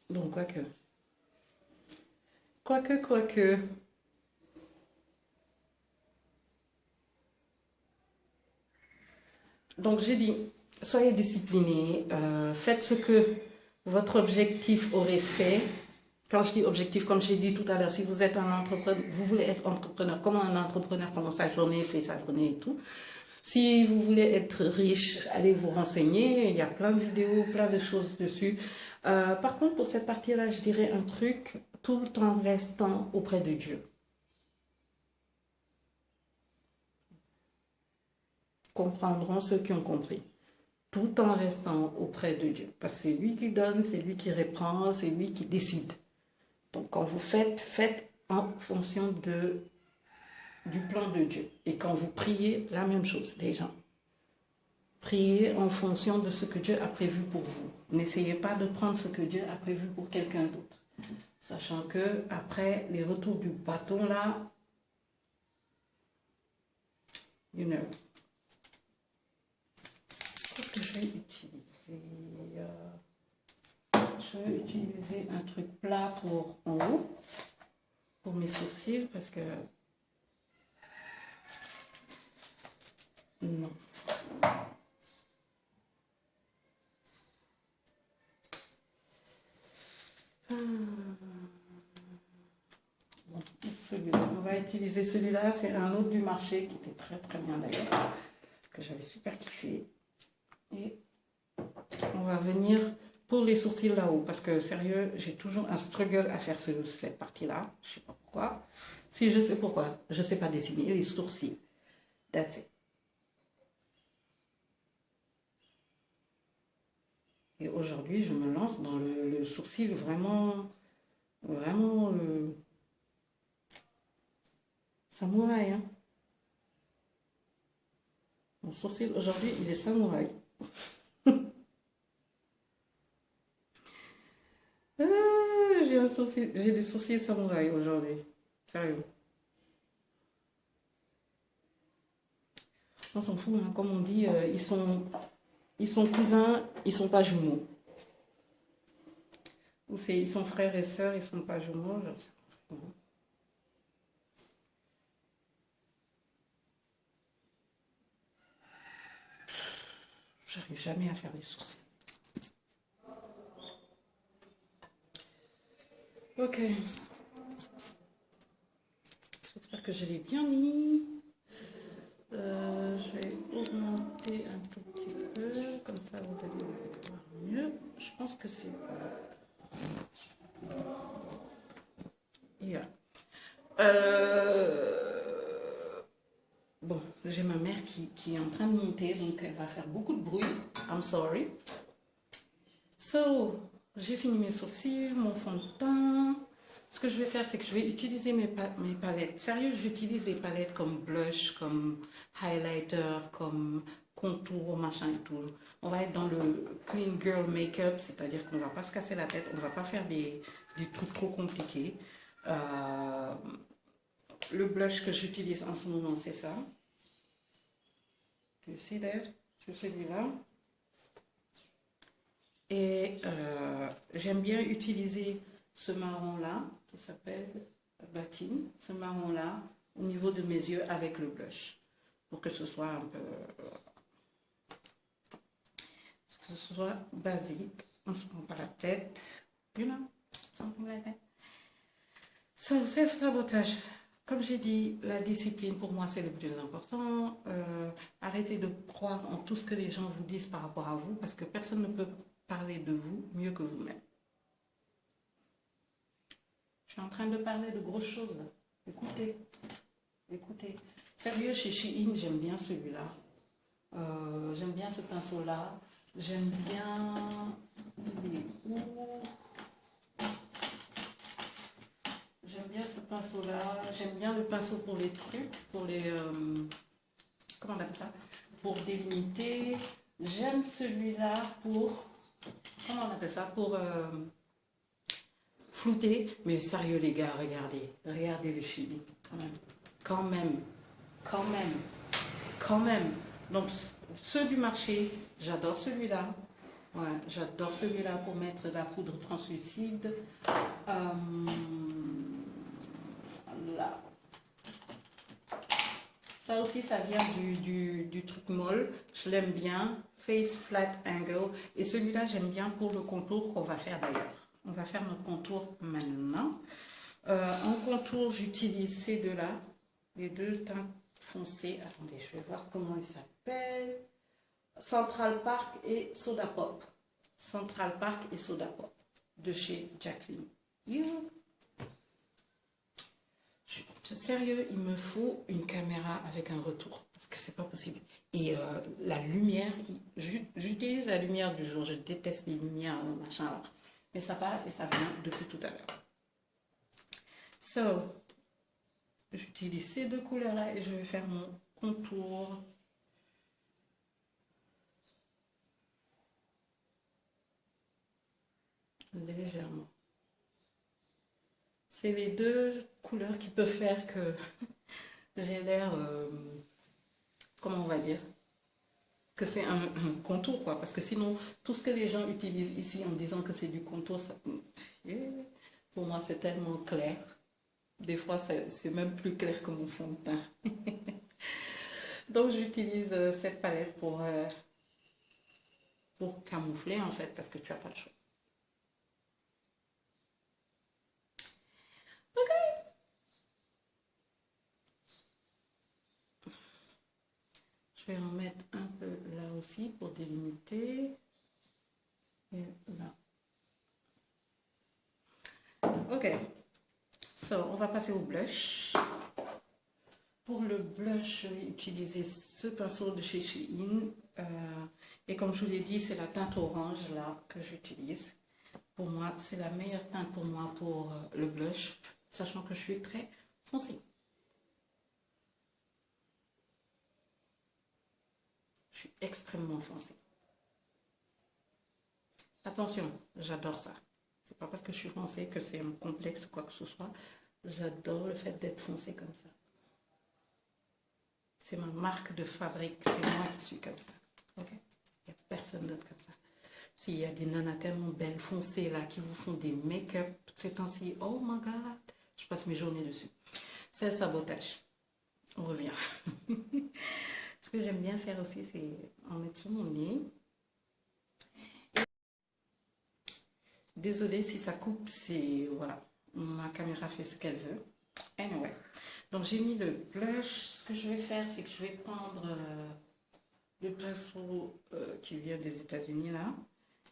Donc, quoique. Donc, j'ai dit, soyez disciplinés, faites ce que votre objectif aurait fait. Quand je dis objectif, comme j'ai dit tout à l'heure, si vous êtes un entrepreneur, vous voulez être entrepreneur, comment un entrepreneur commence sa journée, fait sa journée et tout. Si vous voulez être riche, allez vous renseigner, il y a plein de vidéos, plein de choses dessus. Par contre, pour cette partie-là, je dirais un truc, tout le temps restant auprès de Dieu. Comprendront ceux qui ont compris. Tout en restant auprès de Dieu. Parce que c'est lui qui donne, c'est lui qui reprend, c'est lui qui décide. Donc quand vous faites en fonction du plan de Dieu. Et quand vous priez, la même chose, les gens. Priez en fonction de ce que Dieu a prévu pour vous. N'essayez pas de prendre ce que Dieu a prévu pour quelqu'un d'autre. Sachant que après les retours du bâton là, you know. Qu'est-ce que je vais utiliser? Je vais utiliser un truc plat pour en haut, pour mes sourcils, parce que non. Bon, on va utiliser celui-là, c'est un autre du marché qui était très très bien d'ailleurs, que j'avais super kiffé. Et on va venir pour les sourcils là-haut, parce que sérieux, j'ai toujours un struggle à faire cette partie-là, je sais pas pourquoi. Si je sais pourquoi, je sais pas dessiner les sourcils. That's it. Et aujourd'hui, je me lance dans le sourcil vraiment Samouraï, hein. Mon sourcil aujourd'hui, il est samouraï. J'ai des sourcils samouraï aujourd'hui. Sérieux. On s'en fout, hein. Comme on dit, ils sont cousins, ils sont pas jumeaux. Ou c'est ils sont frères et sœurs, ils sont pas jumeaux. J'arrive jamais à faire les sourcils. Ok. J'espère que je l'ai bien mis. Je vais augmenter un tout petit peu, comme ça vous allez voir mieux. Je pense que c'est... Yeah. Bon, j'ai ma mère qui est en train de monter, donc elle va faire beaucoup de bruit. I'm sorry. So, j'ai fini mes sourcils, mon fond de teint. Ce que je vais faire, c'est que je vais utiliser mes palettes. Sérieux, j'utilise des palettes comme blush, comme highlighter, comme contour, machin et tout. On va être dans le clean girl make-up, c'est-à-dire qu'on ne va pas se casser la tête, on ne va pas faire des trucs trop compliqués. Le blush que j'utilise en ce moment, c'est ça. You see that? C'est celui-là. Et j'aime bien utiliser ce marron-là, qui s'appelle Batine, ce marron-là, au niveau de mes yeux avec le blush, pour que ce soit un peu... que ce soit basique, on ne se prend pas la tête, you know, on se prend pas la tête. So, self-sabotage. Comme j'ai dit, la discipline pour moi c'est le plus important. Arrêtez de croire en tout ce que les gens vous disent par rapport à vous, parce que personne ne peut parler de vous mieux que vous-même. Je suis en train de parler de grosses choses. Écoutez, écoutez. Sérieux, chez Shein, j'aime bien celui-là. J'aime bien ce pinceau-là. J'aime bien... Il est où? J'aime bien ce pinceau-là. J'aime bien le pinceau pour les trucs, pour les... comment on appelle ça? Pour délimiter. J'aime celui-là pour... Comment on appelle ça? Pour flouter. Mais sérieux les gars, regardez. Regardez le Chili. Quand même. Quand même. Quand même. Quand même. Donc, ceux du marché, j'adore celui-là. Ouais, j'adore celui-là pour mettre de la poudre translucide. Là. Ça aussi, ça vient du truc molle. Je l'aime bien. Face Flat Angle. Et celui-là, j'aime bien pour le contour qu'on va faire d'ailleurs. On va faire notre contour maintenant. En contour, j'utilise ces deux-là. Les deux teintes foncées. Attendez, je vais voir comment ils s'appellent. Central Park et Soda Pop. Central Park et Soda Pop. De chez Jacqueline. Sérieux, il me faut une caméra avec un retour. Parce que c'est pas possible. Et la lumière, j'utilise la lumière du jour. Je déteste les lumières, machin là. Mais ça part et ça vient depuis tout à l'heure. So, j'utilise ces deux couleurs-là et je vais faire mon contour. Légèrement. C'est les deux couleurs qui peuvent faire que j'ai l'air, comment on va dire, que c'est un contour, quoi. Parce que sinon, tout ce que les gens utilisent ici en disant que c'est du contour, ça, pour moi, c'est tellement clair. Des fois, c'est même plus clair que mon fond de teint. Donc, j'utilise cette palette pour camoufler, en fait, parce que tu n'as pas le choix. Ok. Je vais en mettre un peu là aussi pour délimiter. Et là. Ok. So, on va passer au blush. Pour le blush, je vais utiliser ce pinceau de chez Shein. Et comme je vous l'ai dit, c'est la teinte orange là que j'utilise. Pour moi, c'est la meilleure teinte pour moi pour le blush, sachant que je suis très foncée. suis extrêmement foncée. Attention, j'adore ça. C'est pas parce que je suis foncée que c'est un complexe ou quoi que ce soit. J'adore le fait d'être foncée comme ça. C'est ma marque de fabrique. C'est moi qui suis comme ça. Ok? Il n'y a personne d'autre comme ça. S'il y a des nanas tellement belles, foncées là, qui vous font des make-up ces temps-ci, oh my god, je passe mes journées dessus. C'est un sabotage. On revient. Ce que j'aime bien faire aussi, c'est en mettre sur mon nez. Désolée si ça coupe, c'est... Voilà. Ma caméra fait ce qu'elle veut. Anyway. Donc j'ai mis le blush. Ce que je vais faire, c'est que je vais prendre le pinceau qui vient des États-Unis là.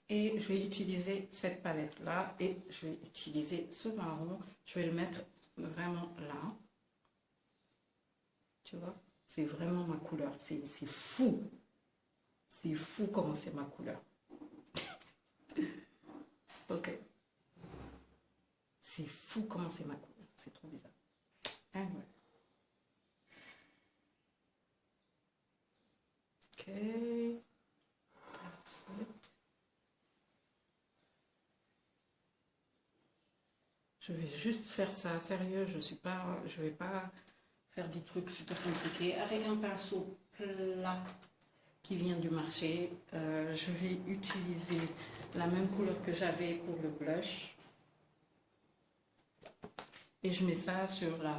Et je vais utiliser cette palette là. Et je vais utiliser ce marron. Je vais le mettre vraiment là. Tu vois? C'est vraiment ma couleur. C'est fou. C'est fou comment c'est ma couleur. Ok. C'est fou comment c'est ma couleur. C'est trop bizarre. Anyway. Ok. That's it. Je vais juste faire ça. Sérieux, je vais pas faire des trucs super compliqués. Avec un pinceau plat qui vient du marché, je vais utiliser la même couleur que j'avais pour le blush. Et je mets ça sur la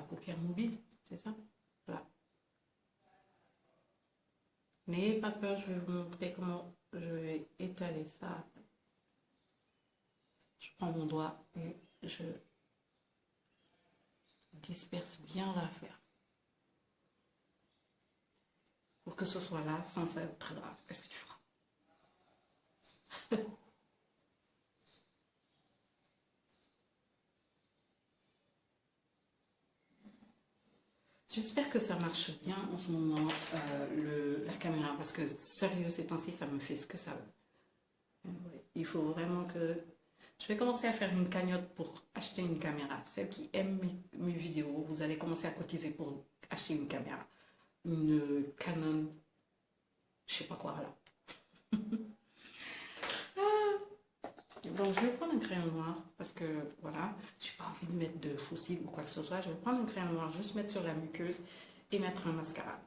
paupière mobile, c'est ça? Là. N'ayez pas peur, je vais vous montrer comment je vais étaler ça. Je prends mon doigt et je disperse bien l'affaire. Pour que ce soit là, sans être très grave. Est-ce que tu feras? J'espère que ça marche bien en ce moment, la caméra, parce que sérieux, ces temps-ci, ça me fait ce que ça veut. Il faut vraiment que... Je vais commencer à faire une cagnotte pour acheter une caméra. Celles qui aiment mes vidéos, vous allez commencer à cotiser pour acheter une caméra. Une Canon, je sais pas quoi là. Donc je vais prendre un crayon noir parce que voilà, j'ai pas envie de mettre de fossiles ou quoi que ce soit. Je vais prendre un crayon noir, juste mettre sur la muqueuse et mettre un mascara.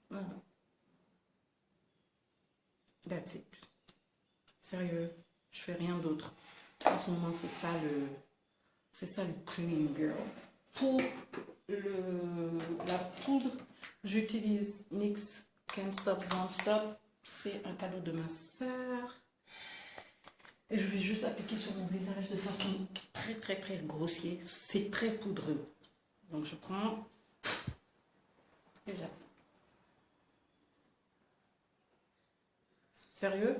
Voilà. That's it. Sérieux, je fais rien d'autre. En ce moment, c'est ça le clean girl. Pour la poudre, j'utilise NYX Can't Stop Won't Stop. C'est un cadeau de ma soeur. Et je vais juste appliquer sur mon visage de façon très très très grossière. C'est très poudreux. Donc je prends et j'applique. Sérieux?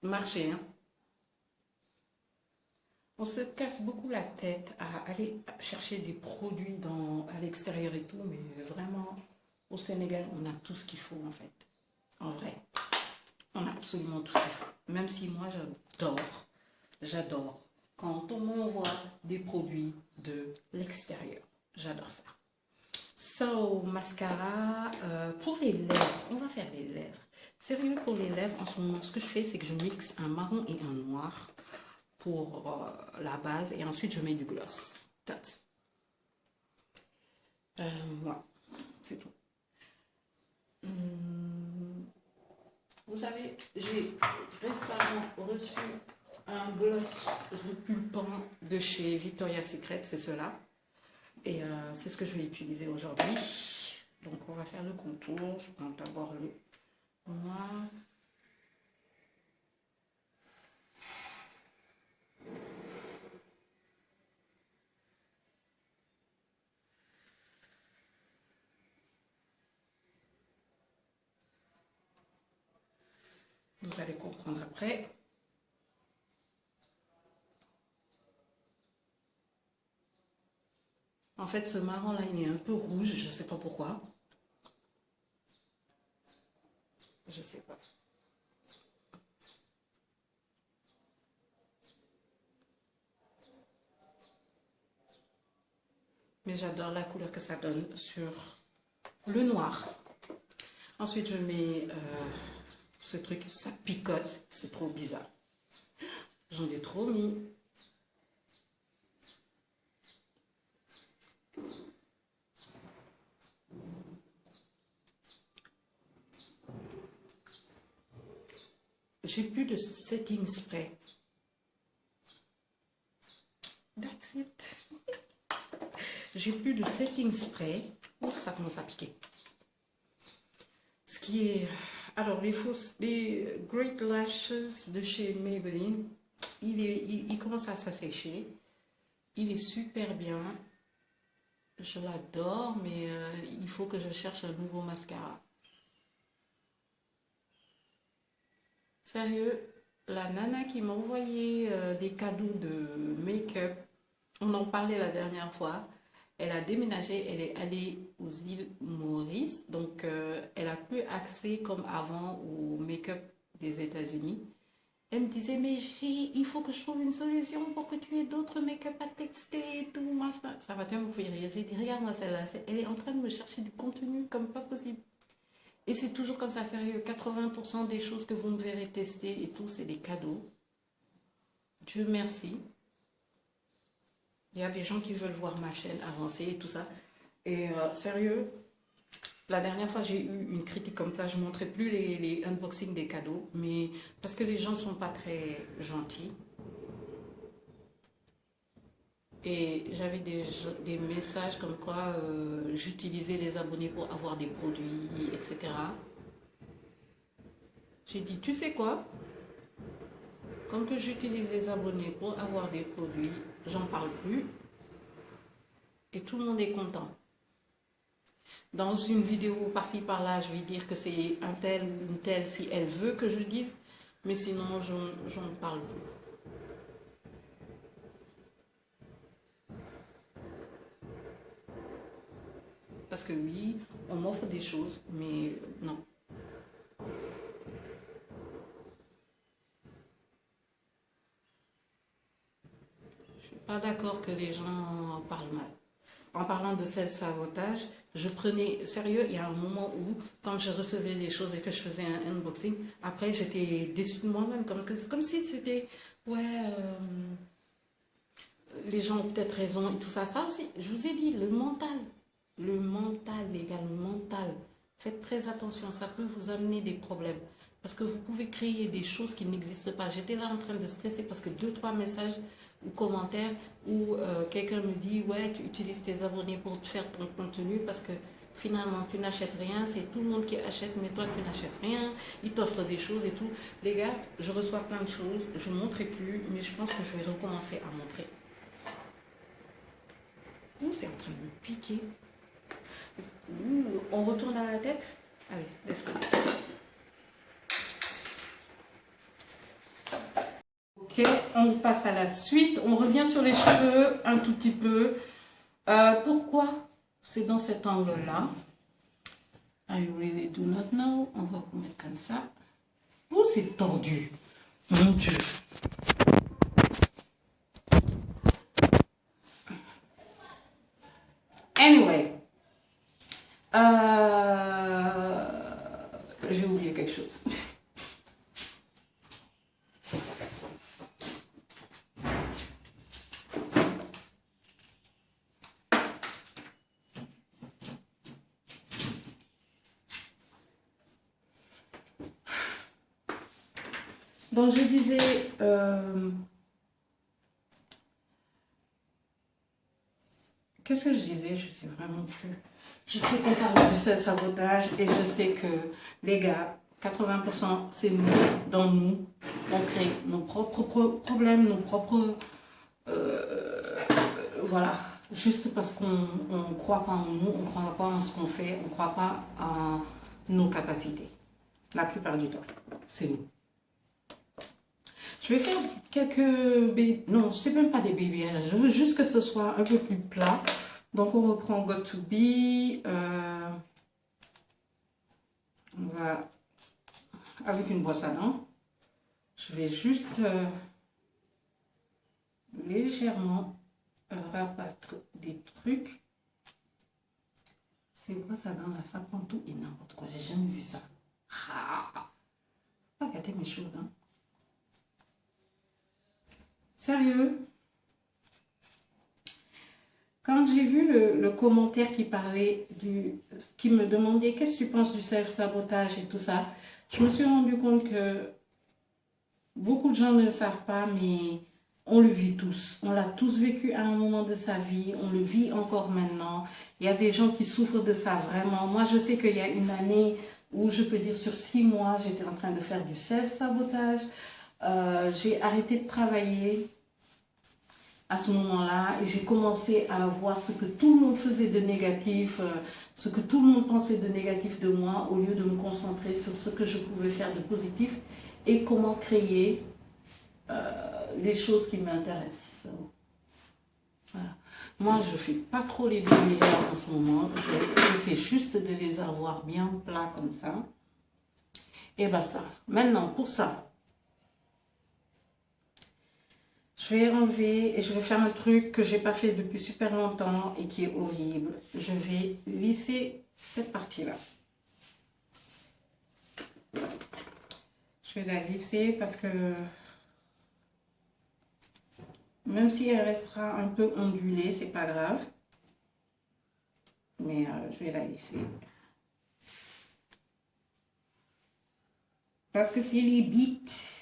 Marcher, hein? On se casse beaucoup la tête à aller chercher des produits à l'extérieur et tout, mais vraiment, au Sénégal, on a tout ce qu'il faut en fait. En vrai, on a absolument tout ce qu'il faut. Même si moi, j'adore quand on m'envoie des produits de l'extérieur. J'adore ça. So, mascara, pour les lèvres, on va faire les lèvres. Sérieux, pour les lèvres, en ce moment, ce que je fais, c'est que je mixe un marron et un noir pour la base et ensuite je mets du gloss. Voilà, c'est tout. Vous savez, j'ai récemment reçu un gloss repulpant de chez Victoria's Secret, c'est cela. Et c'est ce que je vais utiliser aujourd'hui. Donc on va faire le contour. Je prends d'abord le noir. Vous allez comprendre après. En fait, ce marron là, il est un peu rouge, je ne sais pas pourquoi. Je ne sais pas. mais j'adore la couleur que ça donne sur le noir. Ensuite, je mets ce truc, ça picote, c'est trop bizarre. J'en ai trop mis. J'ai plus de setting spray. That's it. J'ai plus de setting spray. Oh, ça commence à piquer. Ce qui est... Alors, les Great Lashes de chez Maybelline, il commence à s'assécher. Il est super bien. Je l'adore, mais il faut que je cherche un nouveau mascara. Sérieux, la nana qui m'a envoyé des cadeaux de make-up, on en parlait la dernière fois, elle a déménagé, elle est allée aux îles Maurice, donc elle a plus accès comme avant au make-up des États-Unis. Elle me disait, mais il faut que je trouve une solution pour que tu aies d'autres make-up à texter et tout, machin. Ça va tellement me faire rire. J'ai dit, regarde-moi celle-là, elle est en train de me chercher du contenu comme pas possible. Et c'est toujours comme ça, sérieux. 80% des choses que vous me verrez tester et tout, c'est des cadeaux. Dieu merci. Il y a des gens qui veulent voir ma chaîne avancer et tout ça. Et sérieux, la dernière fois, j'ai eu une critique comme ça. Je ne montrais plus les unboxings des cadeaux, mais parce que les gens ne sont pas très gentils. Et j'avais des messages comme quoi j'utilisais les abonnés pour avoir des produits, etc. J'ai dit, tu sais quoi? Comme que j'utilise les abonnés pour avoir des produits, j'en parle plus. Et tout le monde est content. Dans une vidéo par-ci par-là, je vais dire que c'est un tel ou une telle si elle veut que je dise. Mais sinon, j'en parle plus. Parce que oui, on m'offre des choses, mais non. Je suis pas d'accord que les gens parlent mal. En parlant de self-sabotage, je prenais sérieux, il y a un moment où, quand je recevais des choses et que je faisais un unboxing, après j'étais déçue de moi-même, comme si c'était, ouais, les gens ont peut-être raison et tout ça. Ça aussi, je vous ai dit, le mental, les gars, le mental. Faites très attention, ça peut vous amener des problèmes. Parce que vous pouvez créer des choses qui n'existent pas. J'étais là en train de stresser parce que 2-3 messages ou commentaires où quelqu'un me dit, ouais, tu utilises tes abonnés pour faire ton contenu parce que finalement tu n'achètes rien, c'est tout le monde qui achète, mais toi tu n'achètes rien, ils t'offrent des choses et tout. Les gars, je reçois plein de choses, je ne montrerai plus, mais je pense que je vais recommencer à montrer. Ouh, c'est en train de me piquer. Ouh, on retourne à la tête? Allez, let's go. Ok, on passe à la suite. On revient sur les cheveux un tout petit peu. Pourquoi c'est dans cet angle-là? I really do not know. On va mettre comme ça. Oh, c'est tordu. Mon Dieu. Anyway. J'ai oublié quelque chose. Donc je disais, qu'est-ce que je disais? Je sais vraiment plus. Je sais qu'on parle de self-sabotage et je sais que les gars, 80% c'est nous, dans nous, on crée nos propres problèmes, nos propres... voilà, juste parce qu'on ne croit pas en nous, on ne croit pas en ce qu'on fait, on ne croit pas en nos capacités. La plupart du temps, c'est nous. Je vais faire quelques bébés. Non, ce n'est même pas des bébés. Je veux juste que ce soit un peu plus plat. Donc, on reprend Got to Be. On va, avec une brosse à dents, je vais juste légèrement rabattre des trucs. C'est quoi ça dans la sac pour tout et n'importe quoi. J'ai jamais vu ça. Ah, pas gâter mes choses, hein. Sérieux? Quand j'ai vu le commentaire qui parlait qui me demandait qu'est-ce que tu penses du self-sabotage et tout ça, je me suis rendu compte que beaucoup de gens ne le savent pas, mais on le vit tous. On l'a tous vécu à un moment de sa vie, on le vit encore maintenant. Il y a des gens qui souffrent de ça vraiment. Moi, je sais qu'il y a une année où je peux dire sur 6 mois, j'étais en train de faire du self-sabotage. J'ai arrêté de travailler à ce moment-là et j'ai commencé à voir ce que tout le monde faisait de négatif, ce que tout le monde pensait de négatif de moi, au lieu de me concentrer sur ce que je pouvais faire de positif et comment créer les choses qui m'intéressent. Voilà. Moi, je ne fais pas trop les lumières en ce moment. J'essaie juste de les avoir bien plats comme ça. Et basta. Maintenant, pour ça, je vais enlever et je vais faire un truc que je n'ai pas fait depuis super longtemps et qui est horrible. Je vais lisser cette partie-là. Je vais la lisser parce que même si elle restera un peu ondulée, c'est pas grave. Mais je vais la lisser. Parce que c'est les bites.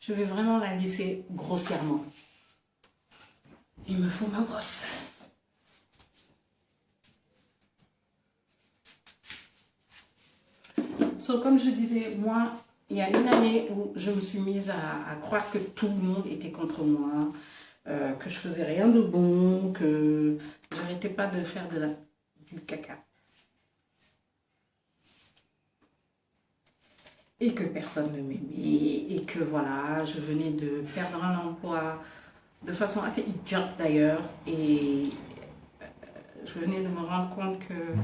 Je vais vraiment la lisser grossièrement. Il me faut ma brosse. So, comme je disais, moi, il y a une année où je me suis mise à croire que tout le monde était contre moi, que je faisais rien de bon, que j'arrêtais pas de faire du caca. Et que personne ne m'aimait, et que voilà, je venais de perdre un emploi de façon assez idiote d'ailleurs, et je venais de me rendre compte que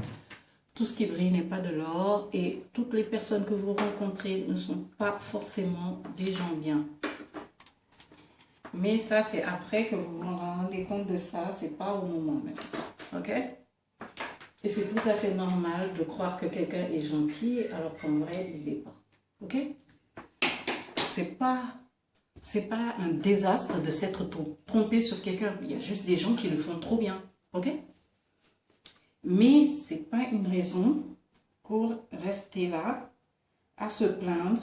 tout ce qui brille n'est pas de l'or, et toutes les personnes que vous rencontrez ne sont pas forcément des gens bien. Mais ça, c'est après que vous vous rendez compte de ça, c'est pas au moment même. Ok? Et c'est tout à fait normal de croire que quelqu'un est gentil alors qu'en vrai, il l'est pas. Ok? C'est pas un désastre de s'être trompé sur quelqu'un. Il y a juste des gens qui le font trop bien. Ok? Mais c'est pas une raison pour rester là, à se plaindre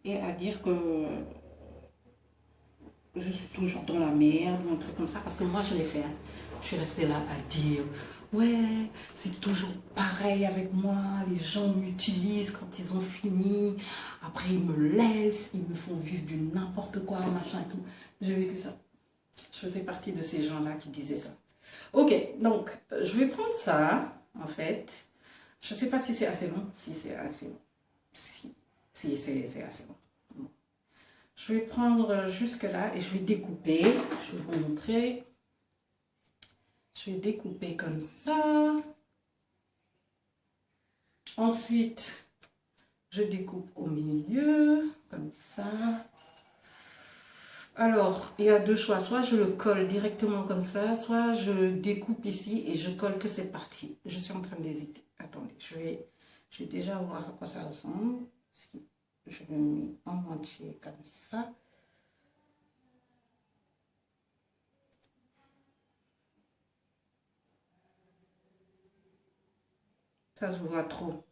et à dire que je suis toujours dans la merde ou un truc comme ça. Parce que moi, je l'ai fait. Hein. Je suis restée là à dire, ouais, c'est toujours pareil avec moi. Les gens m'utilisent quand ils ont fini. Après, ils me laissent. Ils me font vivre du n'importe quoi, machin et tout. J'ai vécu ça. Je faisais partie de ces gens-là qui disaient ça. Ok, donc, je vais prendre ça, en fait. Je ne sais pas si c'est assez long. Si c'est assez long. Si c'est assez long. Je vais prendre jusque là et je vais découper. Je vais vous montrer. Je vais découper comme ça. Ensuite, je découpe au milieu, comme ça. Alors, il y a deux choix. Soit je le colle directement comme ça, soit je découpe ici et je colle que cette partie. Je suis en train d'hésiter. Attendez, je vais déjà voir à quoi ça ressemble. Je le mets en entier comme ça. Ça se voit trop.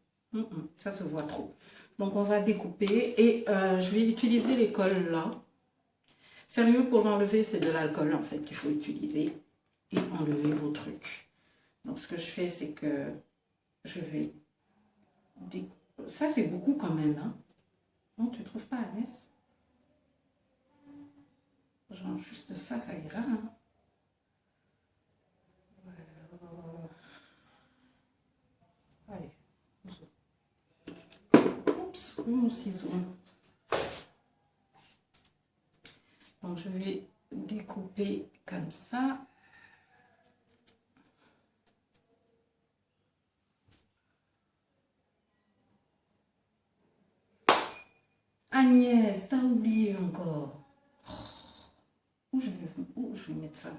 Ça se voit trop. Donc, on va découper et je vais utiliser les cols là. Sérieux, pour l'enlever, c'est de l'alcool en fait qu'il faut utiliser et enlever vos trucs. Donc, ce que je fais, c'est que je vais découper. Ça, c'est beaucoup quand même. Hein? Non, tu ne trouves pas, Agnès? Genre, juste ça, ça ira. Hein? Allez. Oups, mon ciseau. Donc, je vais découper comme ça. Agnès, t'as oublié encore. Où je vais mettre ça?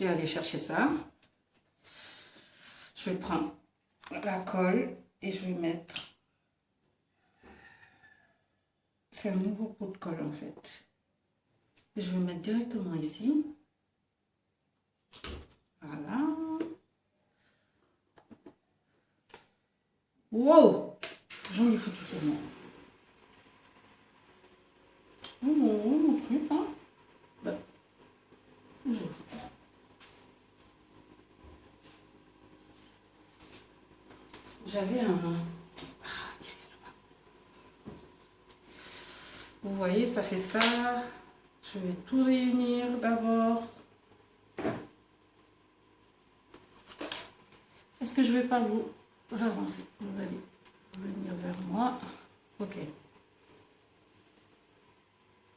suis allée chercher ça. Je vais prendre la colle et je vais mettre... C'est un nouveau pot de colle en fait. Je vais mettre directement ici. Voilà. Wow! J'en ai foutu sur moi. Mon truc, hein? Ben, je fous. J'avais un... Vous voyez, ça fait ça. Je vais tout réunir d'abord. Est-ce que je vais pas vous avancer? Vous allez venir vers moi. Ok.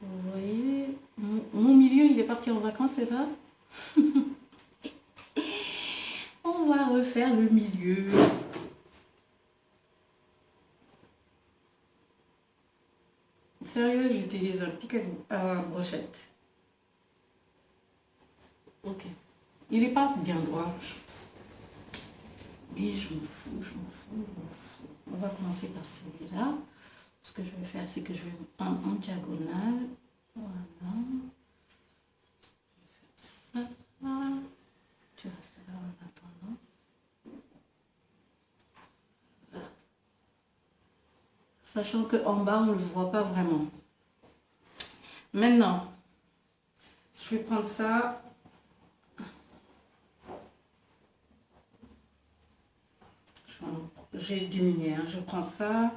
Vous voyez, mon milieu, il est parti en vacances, c'est ça? On va refaire le milieu. Sérieux, j'utilise un pic à brochette. Ok. Il n'est pas bien droit. Mais je m'en fous, je m'en fous, je m'en fous. On va commencer par celui-là. Ce que je vais faire, c'est que je vais prendre en diagonale. Voilà. Je vais faire ça. Tu restes là en attendant. Voilà. Sachant qu'en bas, on ne le voit pas vraiment. Maintenant, je vais prendre ça. J'ai diminué, hein. Je prends ça.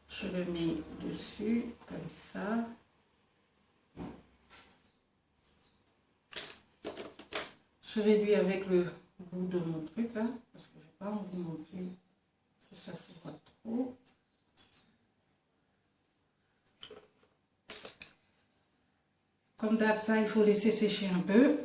Je le mets dessus, comme ça. Je réduis avec le bout de mon truc, là, parce que je n'ai pas envie non plus que ça se voit trop. Comme d'hab, ça, il faut laisser sécher un peu.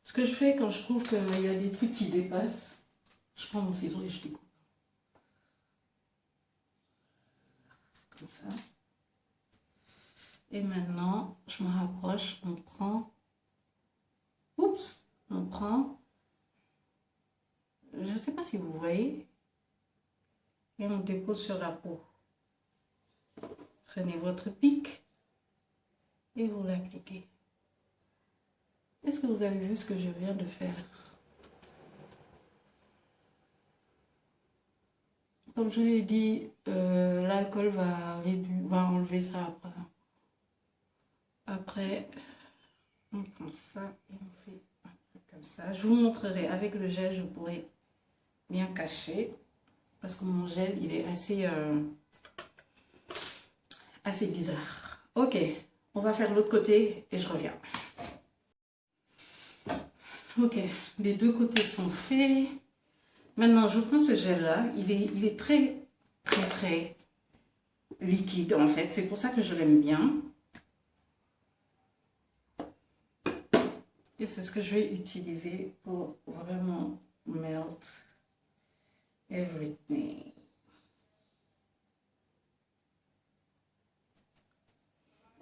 Ce que je fais quand je trouve qu'il y a des trucs qui dépassent, je prends mon ciseau et je découpe. Comme ça. Et maintenant, je me rapproche, on prend... Oups! On prend... Je ne sais pas si vous voyez. Et on dépose sur la peau. Prenez votre pic et vous l'appliquez. Est-ce que vous avez vu ce que je viens de faire? Comme je l'ai dit, l'alcool va enlever ça après. Après, on prend ça et on fait un truc comme ça. Je vous montrerai avec le gel, je pourrai bien cacher. Parce que mon gel, il est assez bizarre. Ok, on va faire l'autre côté et je reviens. Ok, les deux côtés sont faits. Maintenant, je prends ce gel-là. Il est très liquide, en fait. C'est pour ça que je l'aime bien. Et c'est ce que je vais utiliser pour vraiment melt everything.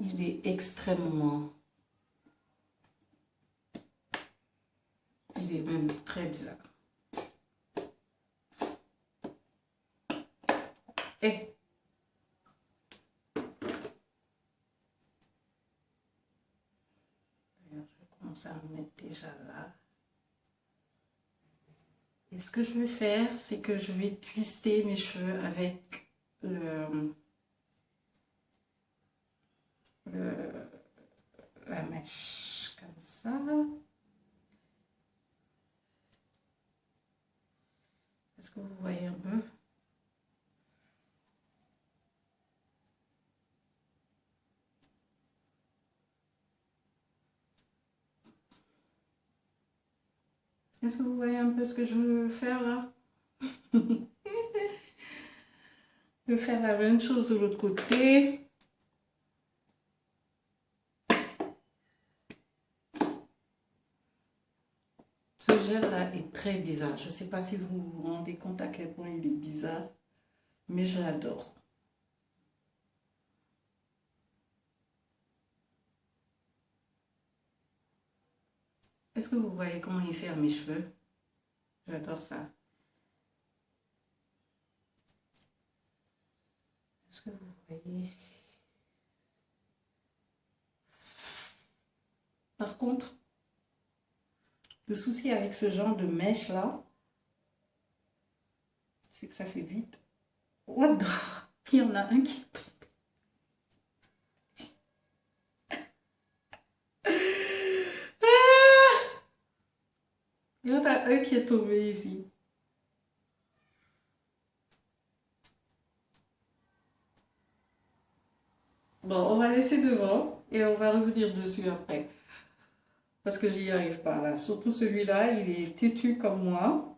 Il est extrêmement... Il est même très bizarre. Et je vais commencer à me mettre déjà là. Et ce que je vais faire, c'est que je vais twister mes cheveux avec la mèche, comme ça. Est-ce que vous voyez un peu? Est-ce que vous voyez un peu ce que je veux faire là? Je vais faire la même chose de l'autre côté. gel là est très bizarre. Je ne sais pas si vous vous rendez compte à quel point il est bizarre, mais je l'adore. Est-ce que vous voyez comment il fait à mes cheveux? J'adore ça. Est-ce que vous voyez? Par contre, le souci avec ce genre de mèche là, c'est que ça fait vite. What the... Il y en a un qui tombe. Il y en a un qui est tombé ici. Bon, on va laisser devant et on va revenir dessus après. Parce que j'y arrive pas là. Surtout celui-là, il est têtu comme moi.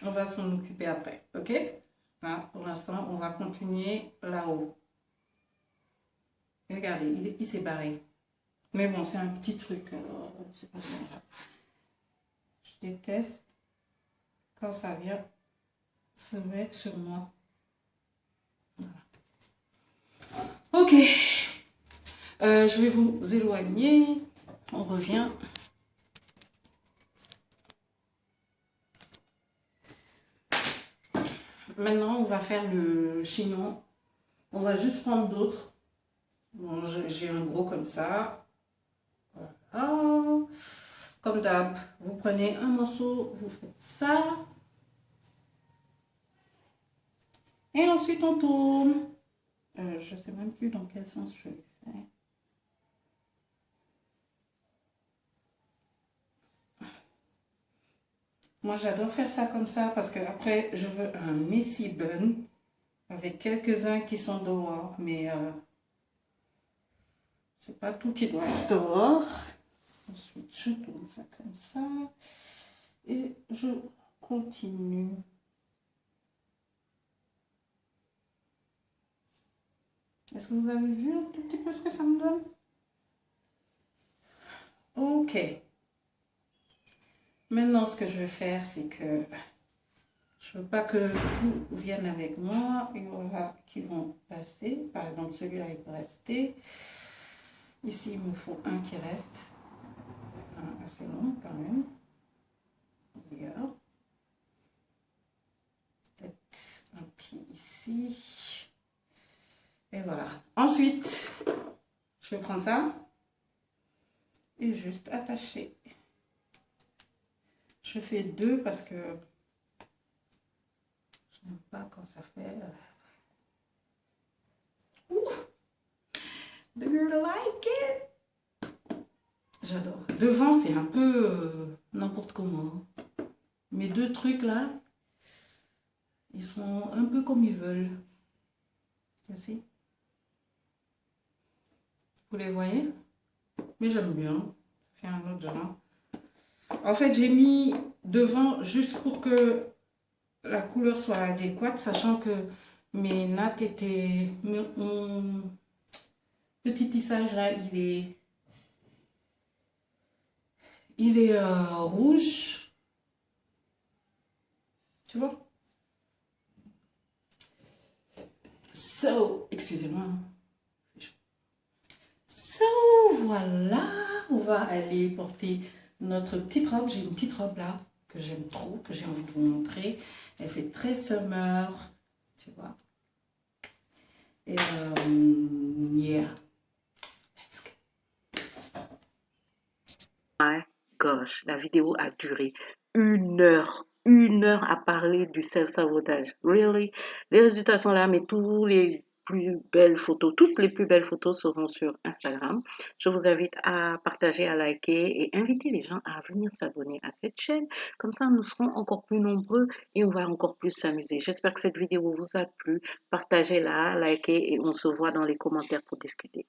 On va s'en occuper après, ok? Hein, pour l'instant, on va continuer là-haut. Regardez, il s'est barré. Mais bon, c'est un petit truc. C'est pas grave. Je déteste quand ça vient se mettre sur moi. Voilà. Ok. Je vais vous éloigner. On revient. Maintenant, on va faire le chignon. On va juste prendre d'autres. Bon, j'ai un gros comme ça. Voilà. Comme d'hab, vous prenez un morceau, vous faites ça. Et ensuite, on tourne. Je ne sais même plus dans quel sens je vais faire. Moi, j'adore faire ça comme ça parce que après, je veux un messy bun avec quelques-uns qui sont dehors, mais c'est pas tout qui doit être dehors. Ensuite, je tourne ça comme ça et je continue. Est-ce que vous avez vu un tout petit peu ce que ça me donne? Ok. Maintenant, ce que je vais faire, c'est que je ne veux pas que tout vienne avec moi. Il y aura qui vont rester. Par exemple, celui-là, il peut rester. Ici, il me faut un qui reste. Un assez long quand même. Regarde. Peut-être un petit ici. Et voilà. Ensuite, je vais prendre ça. Et juste attacher. Je fais deux parce que je n'aime pas quand ça fait... Do you like it? J'adore. Devant, c'est un peu n'importe comment. Mes deux trucs là, ils sont un peu comme ils veulent. Voici. Vous les voyez? Mais j'aime bien. Ça fait un autre genre. En fait, j'ai mis devant juste pour que la couleur soit adéquate, sachant que mes nattes étaient... Mon petit tissage là, il est rouge. Tu vois? So, excusez-moi. So, voilà. On va aller porter notre petite robe. J'ai une petite robe là que j'aime trop, que j'ai envie de vous montrer. Elle fait très summer. Tu vois? Et yeah. Let's go. My gosh, la vidéo a duré 1 heure à parler du self-sabotage. Really? Les résultats sont là, mais toutes les plus belles photos seront sur Instagram. Je vous invite à partager, à liker et inviter les gens à venir s'abonner à cette chaîne. Comme ça, nous serons encore plus nombreux et on va encore plus s'amuser. J'espère que cette vidéo vous a plu. Partagez-la, likez et on se voit dans les commentaires pour discuter.